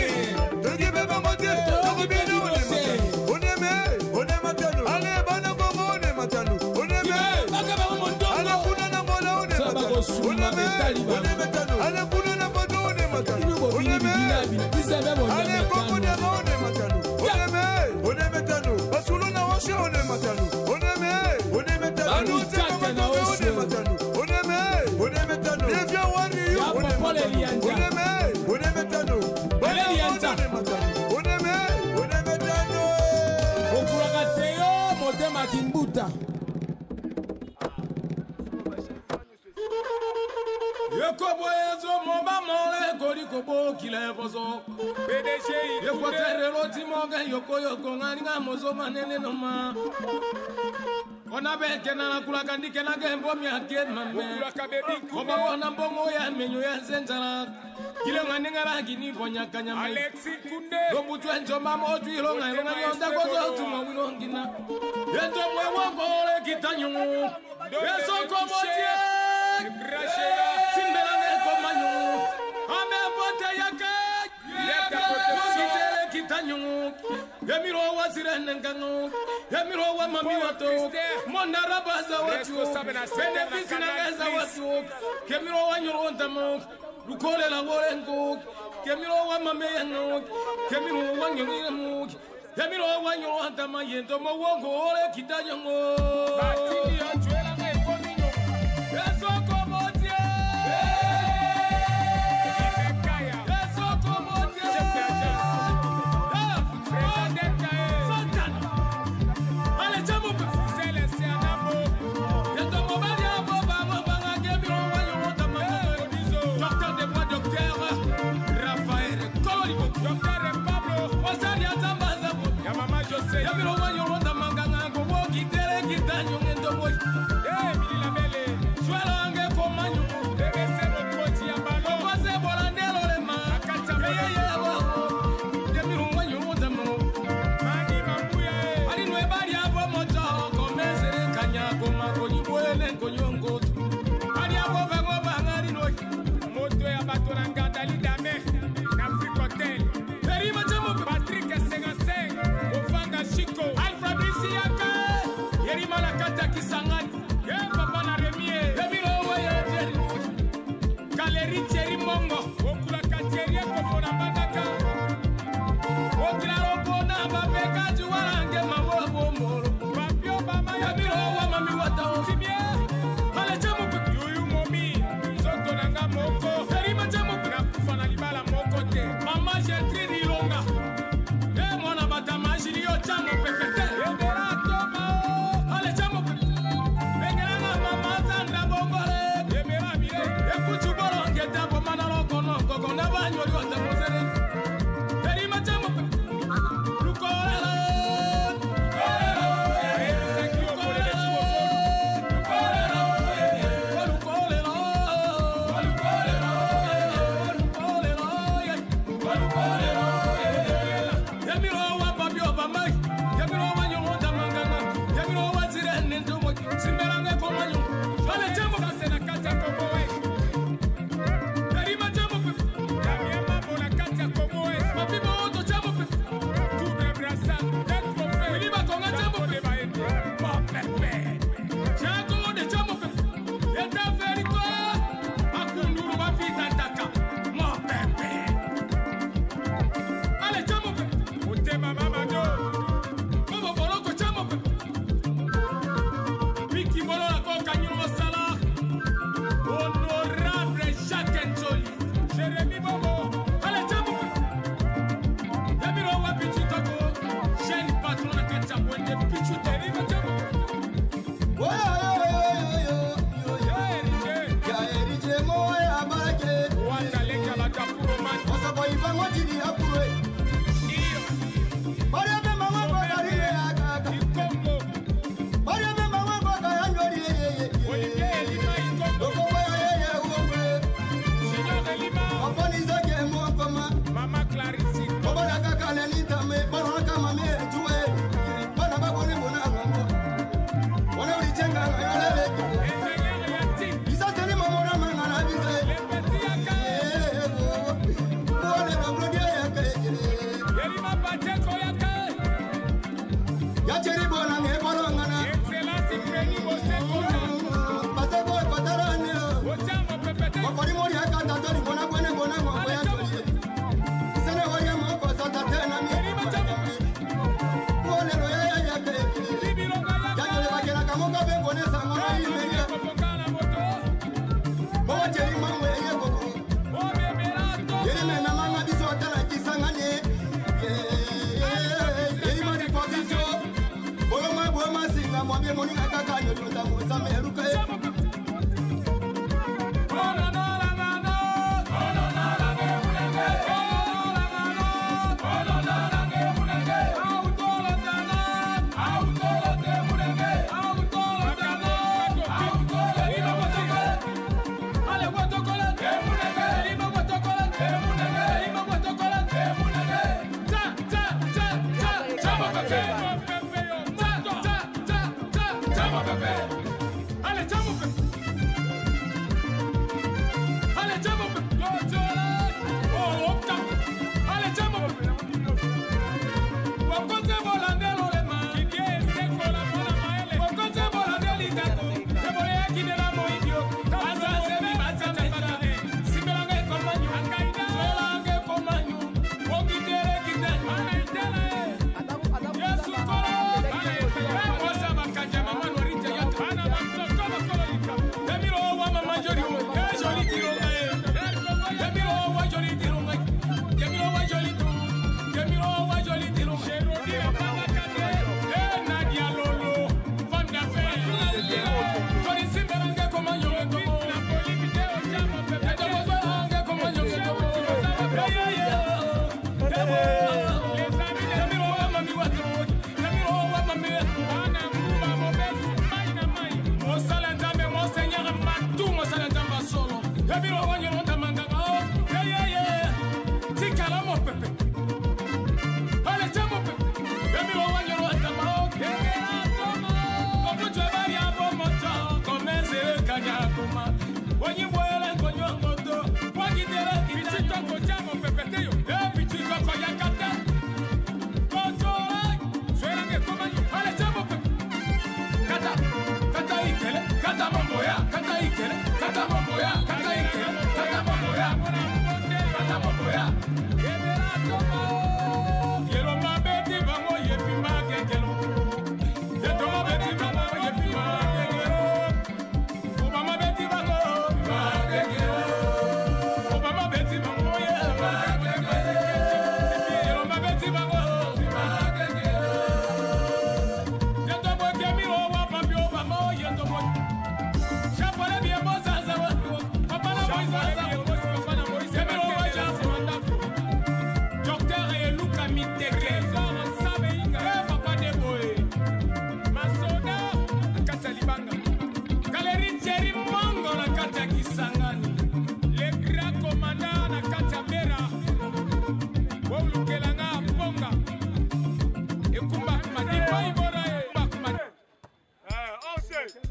S3: Kimbuta. Yokobo ezo momba mole koli kobo kile bozo.
S5: PDG
S3: Yoko terero timoga yoko ngani ngamozo manene noma. Ona beke na kula kandike na gembo myake mame.
S5: Kula kabebi
S3: Oba bona mbongo ya menyo ya zenzara. Kile ngani ngara gini bonya kanyama.
S5: Alexi Kunde
S3: Lobu twenjo mama tu ilo ngai longa yonda gozo tu mawilongina. Yendo mwe wongole kitanyo. Yeso komotie. Simbelange komanyo. Ame bote yake. Yeke kitanyo. Yemiro wasirene ngango. Yemiro wa mami wato. Mondara baza watu. Benefisi na ngeza watu. Kemiro wa nyoro ndamo. Lukole la wolengo. Kemiro wa mame yango. Kemiro wa nyoro. Kemiro wa nyoro ndama yendo mo wongole kitanyo.
S5: Batini anjuela ngai koninyo.
S3: Yeso komotie. Yeso komotie. Ale jamu
S5: Sele se anamo.
S3: Yeto mobali abo bango banga kemiro wa nyoro ndama. Docteur de moi docteur Raphaël Kololibo.
S5: Docteur Pablo.
S3: Wasari atambaza.
S5: Ya mama Jose.
S3: Yamiro wa nyoro ndama nganga ngo woki tere kitanyo ngendo boy.
S5: Mili Mele.
S3: Swalo ange komanyo.
S5: Debese no koti ya balo.
S3: Wase bolandelo le ma.
S5: Akata
S3: Yeye wa. Yamiro wa nyoro ndama.
S5: Mani mambuya e.
S3: Ali no ebali abo moto komesere kanya koma konyiboele konyongo. Ali abo bango bangari no.
S5: Moto ya bato na ngandali dame. Na Afrique Hotel.
S3: Perima jamu
S5: Patrick Sengaseng. Ofanga Chico.
S3: Alfred Isiaka. Yerima la kata kisangani.
S5: Papa na Remie.
S3: Yamiro wa yeri. Galeri Thierry Mongo.
S5: Okula katerie kofona bandaka.
S3: Okilaro bona babeka juwarange mawo moro.
S5: Papio mama ya
S3: Yamiro wa mami wata.
S5: Timie.
S3: Ale jamu
S5: Yuyu momi. Zoto nanga moko.
S3: Perima jamu
S5: Na kufana libala moko te.
S3: Mama Jetri Longa. Mwana batama jili yo chamo pepete.
S5: Ebera toma.
S3: Ale chamo Bengeranga mama zanda bongole.
S5: Ebera mire.
S3: Ekuchu bolo ngeta bomana lokono koko na banyo lyote mozere. Perima chamo Lukolelo.
S7: Mabie moni akaka nyota musa meruka.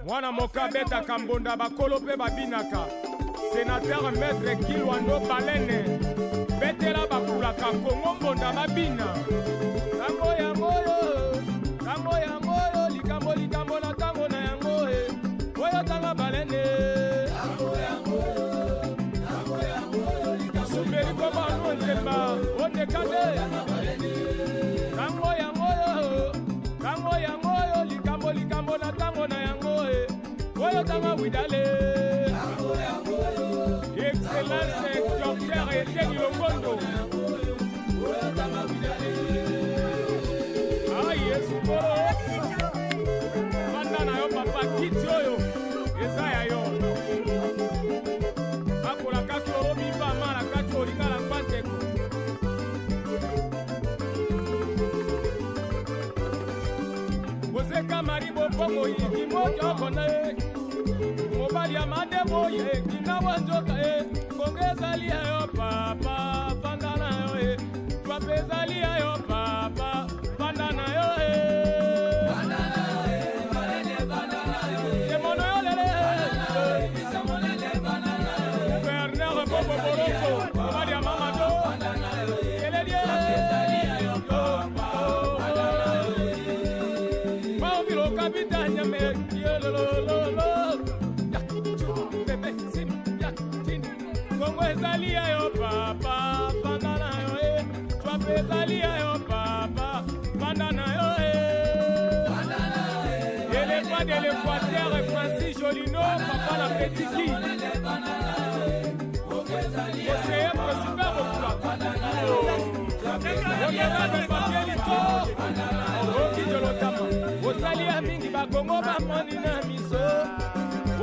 S5: Mwana moka beta kambonda bakolo pe babinaka. Sénateur maître Kilwando Balene. Betela bakulaka Kongo mbonda babina. Tango ya moyo, likambo na tango na yango e. Oyo tanga Balene. Tango ya moyo, likambo koma nzemba, ondekade. Tango ya moyo, likambo na tango na yango e. Oyo tanga widale. Excellence Docteur Etienne Longondo. Ah yes, banda na yo papa kiti oyo eza ya yo. Akola kati obi ba mara kati olinga la pante. Bozeka mari bongo yiki moto kone. Mobali ya mademo ye kina wanjoka e. Kongezali ya yo papa bandana yo e. Twapezali ya yo papa bandana yo e. Bandana yo e, bandana yo e. Emono yo lele e. Bisamonele bandana yo e. Gouverneur Bobo Boroko, mobali ya mamado bandana yo e. Elelie twapezali ya yo papa bandana yo e. Maobilo kapitanya me yolololo. Kongo ezali ya yo papa bandana yo e. Twapa ezali ya yo papa bandana yo e. Éléphant de l'Équateur Francis Jolino papa la petiti. Conseiller principal Honorable Papier Lito Oki Jolotama Osali ya mingi bakongo bamoni na miso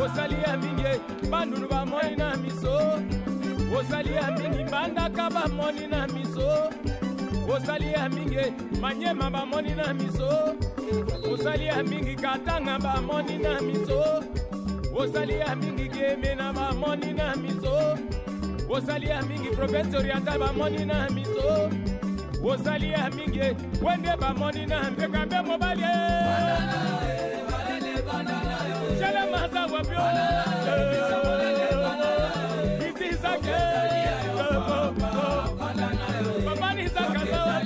S5: osali ya mingi bandunu bamoni na miso osali ya mingi bandaka bamoni na miso osali ya mingi manyema bamoni na miso osali ya mingi katanga bamoni na miso osali ya mingi gemena bamoni na miso osali ya mingi province orientale bamoni na miso osali ya mingi wende bamoni na mbekambe mobali jele maza wapyo isizake babani zakaza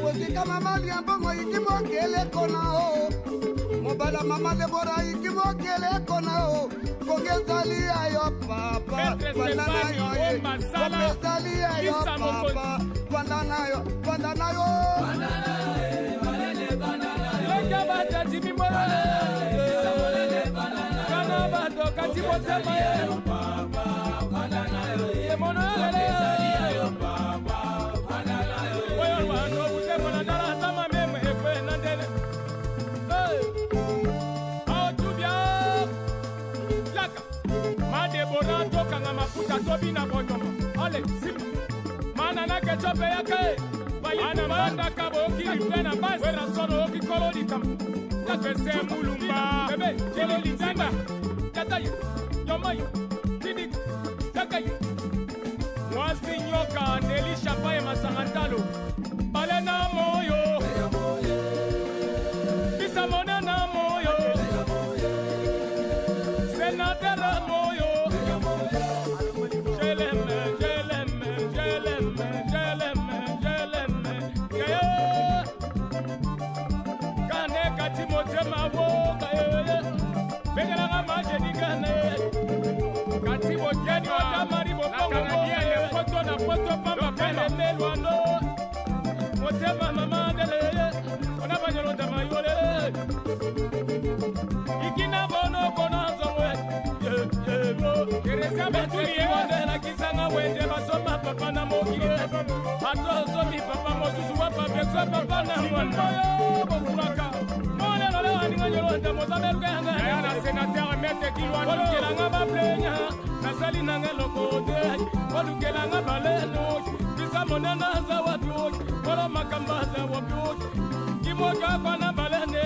S7: Osika mama liambongo ikimokele kona o Mobala mama lebora ikimokele kona o Kongezalia yo papa Vandana yo ye Kongezalia yo papa Vandana yo Leka bata jimi mola Kana bato kati bosema ye Ye mono lele yo papa Oyo wano usema na dara sama meme ekwe na dele Ao tubia Laka Madebora toka nga mafuta tobi na bonyomo Ale simu Mana na kechope yake Ana manda kabo okiri plena basi Wera sono oki koloni kam Takese mulumba Bebe, jelo litanda Tataye, yomaye Tinik, takaye Mwasi nyoka Neli Champaye Masangantalo Bale na moyo Bisa mone na moyo Senatera moyo Jeleme, jeleme, jeleme, jeleme, jeleme Kane kati motema woka Begela nga majeni gane Kati moteni otamari mopongo Foto na foto pamba pele melwano Motema mama dele Ona banyolo tamayole Ikina bono bono zomwe Kereza betuli ewa na kisanga wende Basoma papa na mokile Ato zomi papa mosusu wapa Bekwa papa na mwana Bokuraka Mone lole waninga nyolonda Mozameruke hanga Yana senateur mete kilwano Olukela nga baplenya Nasali nanga lokote Olukela nga baleno Bisa monena za wapiok Olo makamba za wapiok Kimoka kwa na balene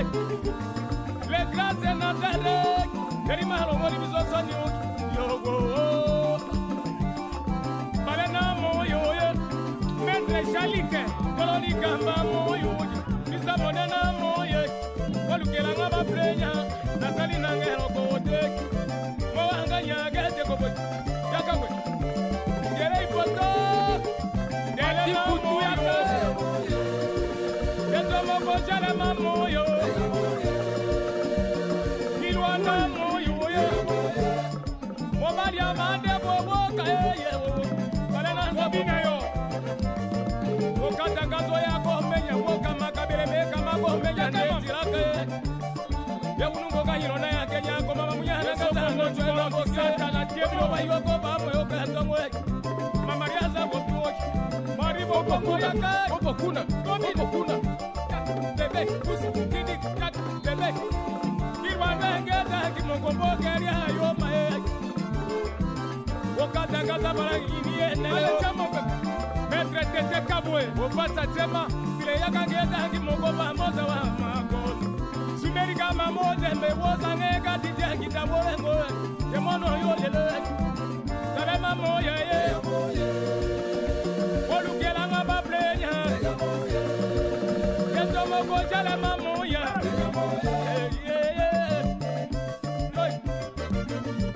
S7: Le glace na terek Keri mahalo mori bizoso nyuk Yogo Balena moyo Metre shalike Koloni kamba moyo Bisa monena moyo Olukela nga baplenya Nasali nanga lokote Moanga nyagete kobo Yakakwe Ngere ipoto Dele mamoyo Yeto moko jale mamoyo Kilwana moyo Mobali amande bobo kaeye Balena nzobina yo Wakata ngazo yako menya Woka makabire meka mako menya Netirake Yaunungo kahirona ya Kenya Koma mamunyana kazango Chwela kosata na tiebilo Bayoko bamo yoka hatongwe Mamariaza wopiwoki Maribo bokuna Bokuna Bokuna Bebe Kusi Kini Kat Bebe Kirwana ngeta Kimongombo Keria Yoma Wakata ngaza barangini Nele chamobe Metre tete kabwe Wopasa tema File yaka ngeta Kimongomba moza wa makoni Sumerika mamoze Mewoza nega Tijia kitabole ngoe Yemono yolele Salema moye ye Olukela nga baplenya Yeto moko jalema moye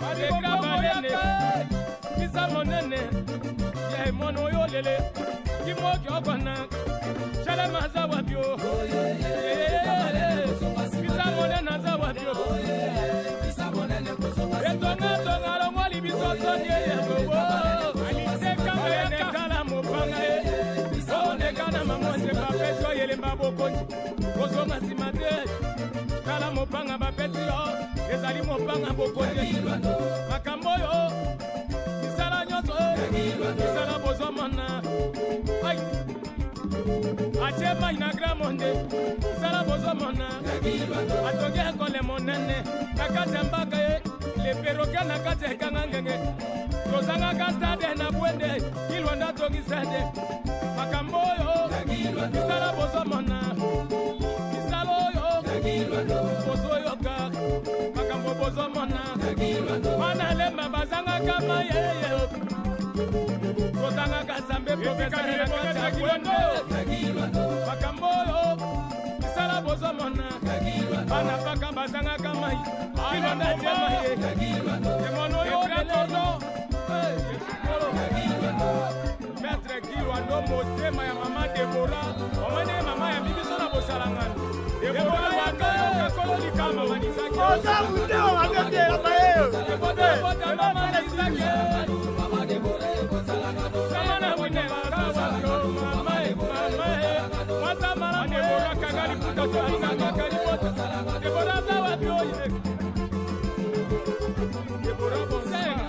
S7: Adeka balene Kisa monene Ye mono yolele Kimoki okwana Jalema za wapyo Kisa monene za wapyo Yeto nga tonga longwali bisoso nye bobo Aliseka mene kala mopanga Onekana mamonde bapesyo yele mbabokonji Kozonga simate Kala mopanga bapesyo Ezali mopanga bokonji Makambo yo Isala nyoto Isala bozomana Ay Achema ina
S5: na gramonde sala bozomona atongi ekole monene na kati ya mbaka ye leperoke na kati ya ekanga ngenge tozangaka stade na bwende kilwanda tongi stade makambo oyo misala bozomona misala oyo bozoyoka makambo bozomona wana lemba bazangaka mayeye tozangaka zambe profesere na kati ya bwende makambo oyo misala bozomona bana paka bazangaka mai kilwanda te maye emono oyo eletono Maître Kilwando motema ya mama Debora omane mama ya bibiso na bosalangana Debora waka kololi kama manizaki oza udeo agende amaye Debora mama manizaki mama Debora bosalangana sama na wine kawa mama mata mama Debora kagali puta tuanga kakali puta Debora zawa bioye Debora bonsenga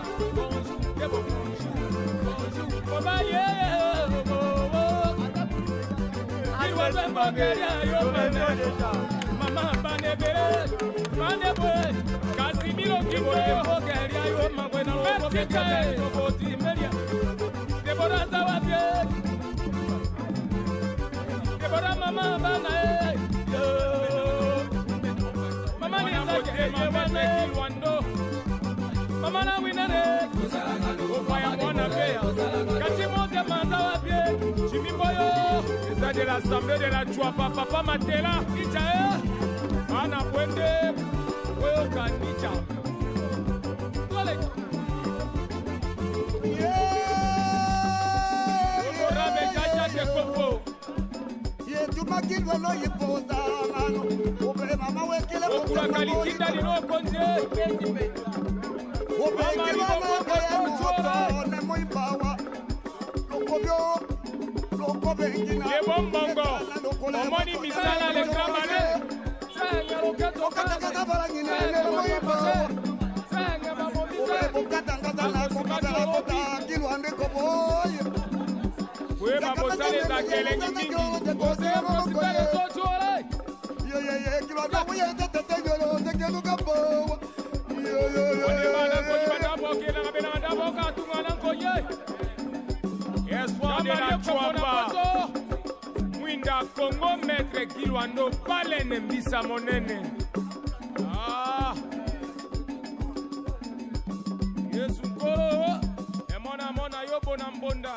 S5: Debora Mama banebere manebwe Casimiro Kimboyo bogeria yo mangwe na lokotika roboti meria Debora zawabie Debora mama bana yo mama ni zake mama Kilwando mama na winere ofaya mwana pea kati mote mazawabie Chimimboyo eza de l'assemblée de la Chouapa papa Matela Ichae ana bwende weyo kanicha tole Honorable Chacha de Kopo
S6: Tumakilwelo yipoza mano obe mama wekele
S5: okula kalikinda lino konje
S6: obe kilwelo kaya moto ne moibawa lokobyo lokobe ngina
S5: Lebongo omoni misala le kramale senga roketo
S6: okataka bala ngina ne moibawa
S5: senga mamobi
S6: obe okatanga na kokatala kota kilwande koboye
S5: we babosale za kelengi mingi ose mosipele tochole
S6: ye kilwanda buye tete ngolo tekelu kapo
S5: Oni bala ko bada boke na bela bada boka tungana konye Espoir de la Chouapa Mwinda Congo Maître Kilwando Palene mbisa monene Yesu nkolo Emona mona yobo na mbonda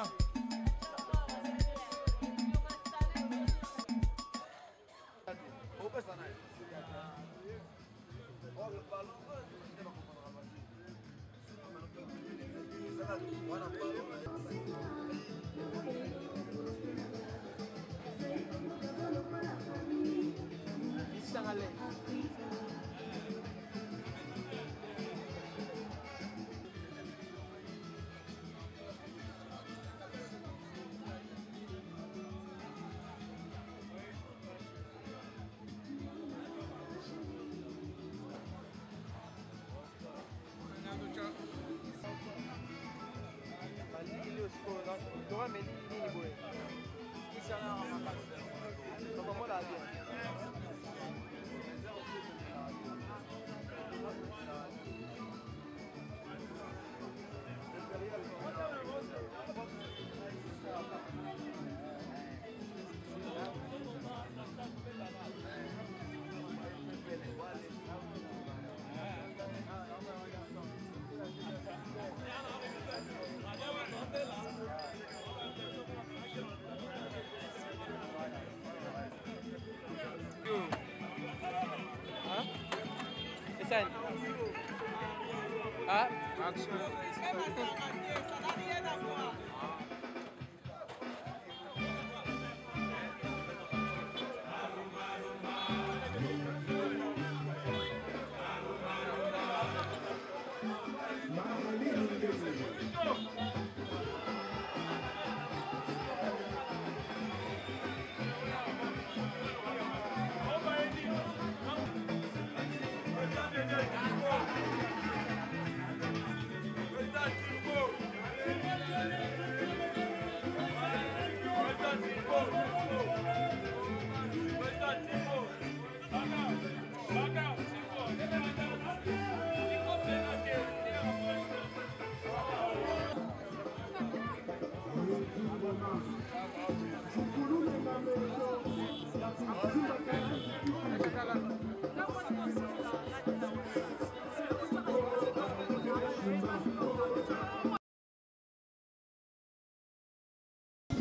S6: President Tinubu.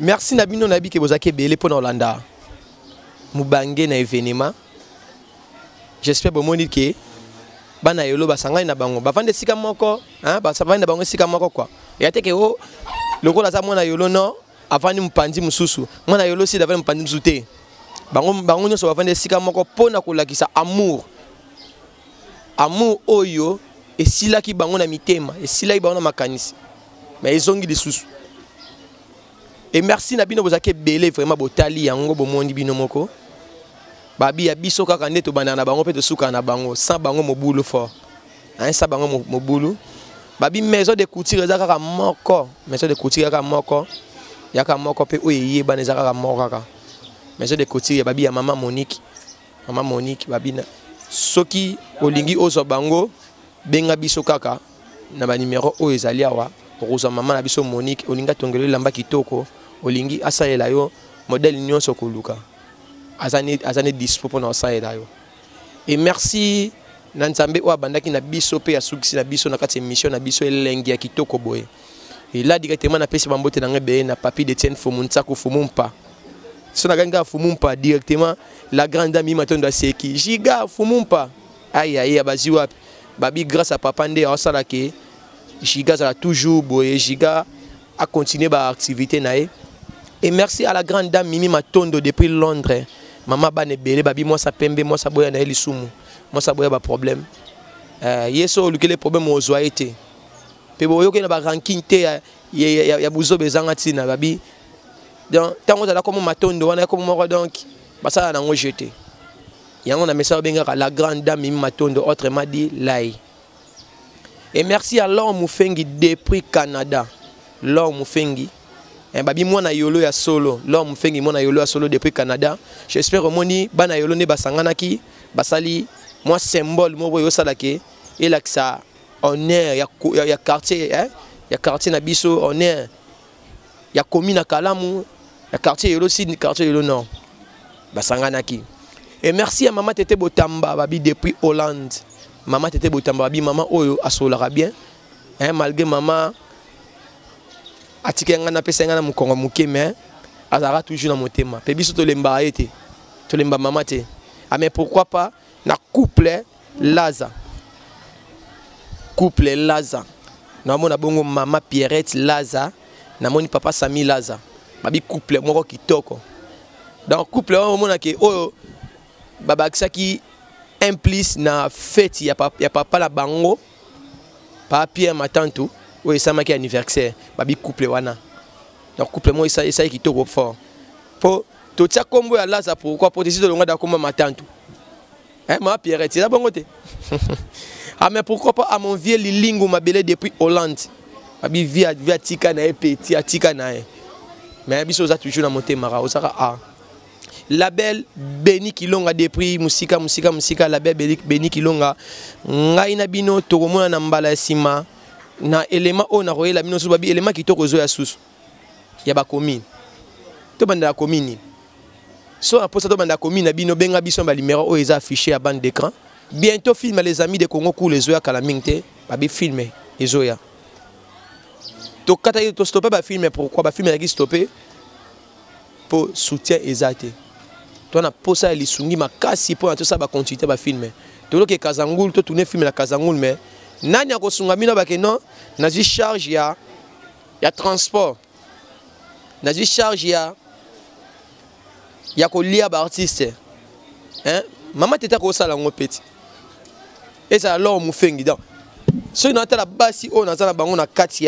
S1: merci Nabino Nabi que vous avez belé pour Hollanda. Mubangé na événement. J'espère que vous avez dit que bana yolo basanga na bango. Ba vande sika moko, hein, ba sa vande bango sika moko quoi. Et ate que o lokola za mona yolo non, avant ni mpandi mususu. Mona yolo si davant mpandi musute. Bango nyo so ba vande sika moko pona kolakisa amour. Amour oyo et sila ki bango na mitema, et sila ki bango na makanisi. Mais ils ont des sous. Et merci Nabino Bozake belé vraiment botali yango bomondi bino moko. Babi ya biso kaka ndeto banana bango pe to suka na bango sans bango mobulu fort. Hein ça bango mobulu. Babi maison de couture za kaka moko, maison de couture kaka moko. Yaka moko pe oyeye baneza kaka moko kaka. Maison de couture babi ya maman Monique. Maman Monique babi na soki olingi ozo bango benga biso kaka na ba numéro o ezali awa. Rosa maman na biso Monique olinga tongelo lamba kitoko. Olingi asalela yo modèle nyonso koluka azane dispo pour na asalela yo. Et merci Nanzambe wa bandaki na biso pe ya sukisi na biso na kati émission na biso elengi ya kitoko boye. Et là directement na pesi bambote na ngebe na papi de Tienne Fumuntsako Fumumpa. So na ganga Fumumpa directement la grande dame Matondo Seki. Giga Fumumpa. Aïe aïe abazi wapi. Babi grâce à papa nde osala ke Giga ça toujours boye Giga a continué ba activité nae. Et merci à la grande dame Mimi Matondo depuis Londres. Maman bane belé babi moi ça pembe moi ça boya na elisumu. Moi ça boya ba problème. Yeso lukele problème au zoité. Pe boyo ke na ba ranking te ya buzo bezanga tina babi. Donc tango za comme Matondo wana comme moko donc basala na ngo jeter. Yango na message benga la grande dame Mimi Matondo autrement dit Lai. Et merci à l'homme Moufengi depuis Canada. L'homme Moufengi. Babi moi na yolo ya solo. L'homme Moufengi moi na yolo ya solo depuis Canada. J'espère moni bana yolo ne basangana ki basali moi symbole moi boyo salake et là que ça honneur ya quartier hein ya quartier na biso honneur ya commune na Kalamu ya quartier yolo sud quartier yolo nord basangana ki. Et merci à maman Tete Botamba babi depuis Hollande. Maman Tete Botamba babi maman oyo asolara bien hein malgré maman atikanga na pesa ngana mukongo muke mais azara toujours na motema pe biso to lemba été to lemba mama te ah mais pourquoi pas na couple Laza na mona bongo mama Pierrette Laza na moni papa Sami Laza babi couple moko kitoko donc couple on mona ke oyo baba kisaki implice na fête ya papa la bango pa Pierre Matantou. Oui, ça m'a anniversaire. Babi couple wana. Donc couple moi ça qui trop fort. Pour tout ça combo ya Laza pourquoi pour décider de longa d'accord ma tante. Hein ma Pierre, c'est ça bon côté. Ah mais pourquoi pas à mon vieux Lilingo m'a belé depuis Hollande. Babi via tika na petit tika na. Mais biso za toujours na monter mara osaka a. Label Beni Kilonga depuis musika label Beni Kilonga. Ngai na bino tokomona na mbala sima. Na élément on a royé la mino babi élément qui toko zo ya susu ya ba commune to banda la commune so après ça to banda commune na bino benga biso ba numéro o eza affiché à bande d'écran bientôt film les amis de Congo cool les zo ya kalamingte babi filmer ezo ya to kata to stopper ba filmer pourquoi ba filmer qui stopper pour soutien ezate to na posa lisungi makasi pour tout ça ba continuer ba filmer to lo ke Kazangul to tourner film la Kazangul mais nani akosunga mino bake non nazi charge ya transport nazi charge ya kolia ba artiste hein mama teta ko sala ngo petit et ça alors Moufengi donc so na tala basi o na tala bango na kati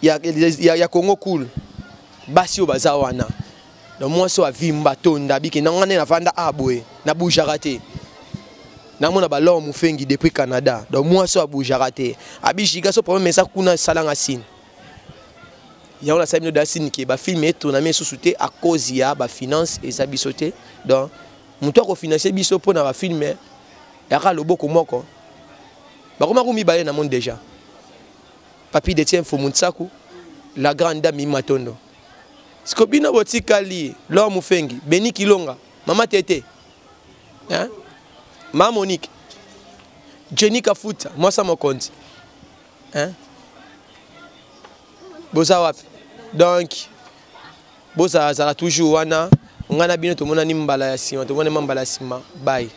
S1: ya Congo cool basi o baza wana donc moi so avimba tonda biki na ngane na vanda aboye na boujarate. Namona ba l'homme Moufengi depuis Canada. Donc moi so abouja raté. Abi Giga so problème ça kuna salanga sin. Ya on la saino da sin qui ba filmer tourner sous-souté à cause ya ba finance et ça bisoté. Donc muto ko financer biso pour na ba filmer. Ya ka loboko moko. Ba koma ko mi ba na monde déjà. Papi de Tienne Fumuntsako la grande dame Mimi Matondo. Skobina botikali l'homme Moufengi Beni Kilonga Mama Tete. Hein? Ma Monique, Jenny Kafuta, moi ça me compte. Hein? Bozawap. Donc, bosa azala toujours wana ngana bino tomona ni mbala ya sima tomona mbala ya sima bye.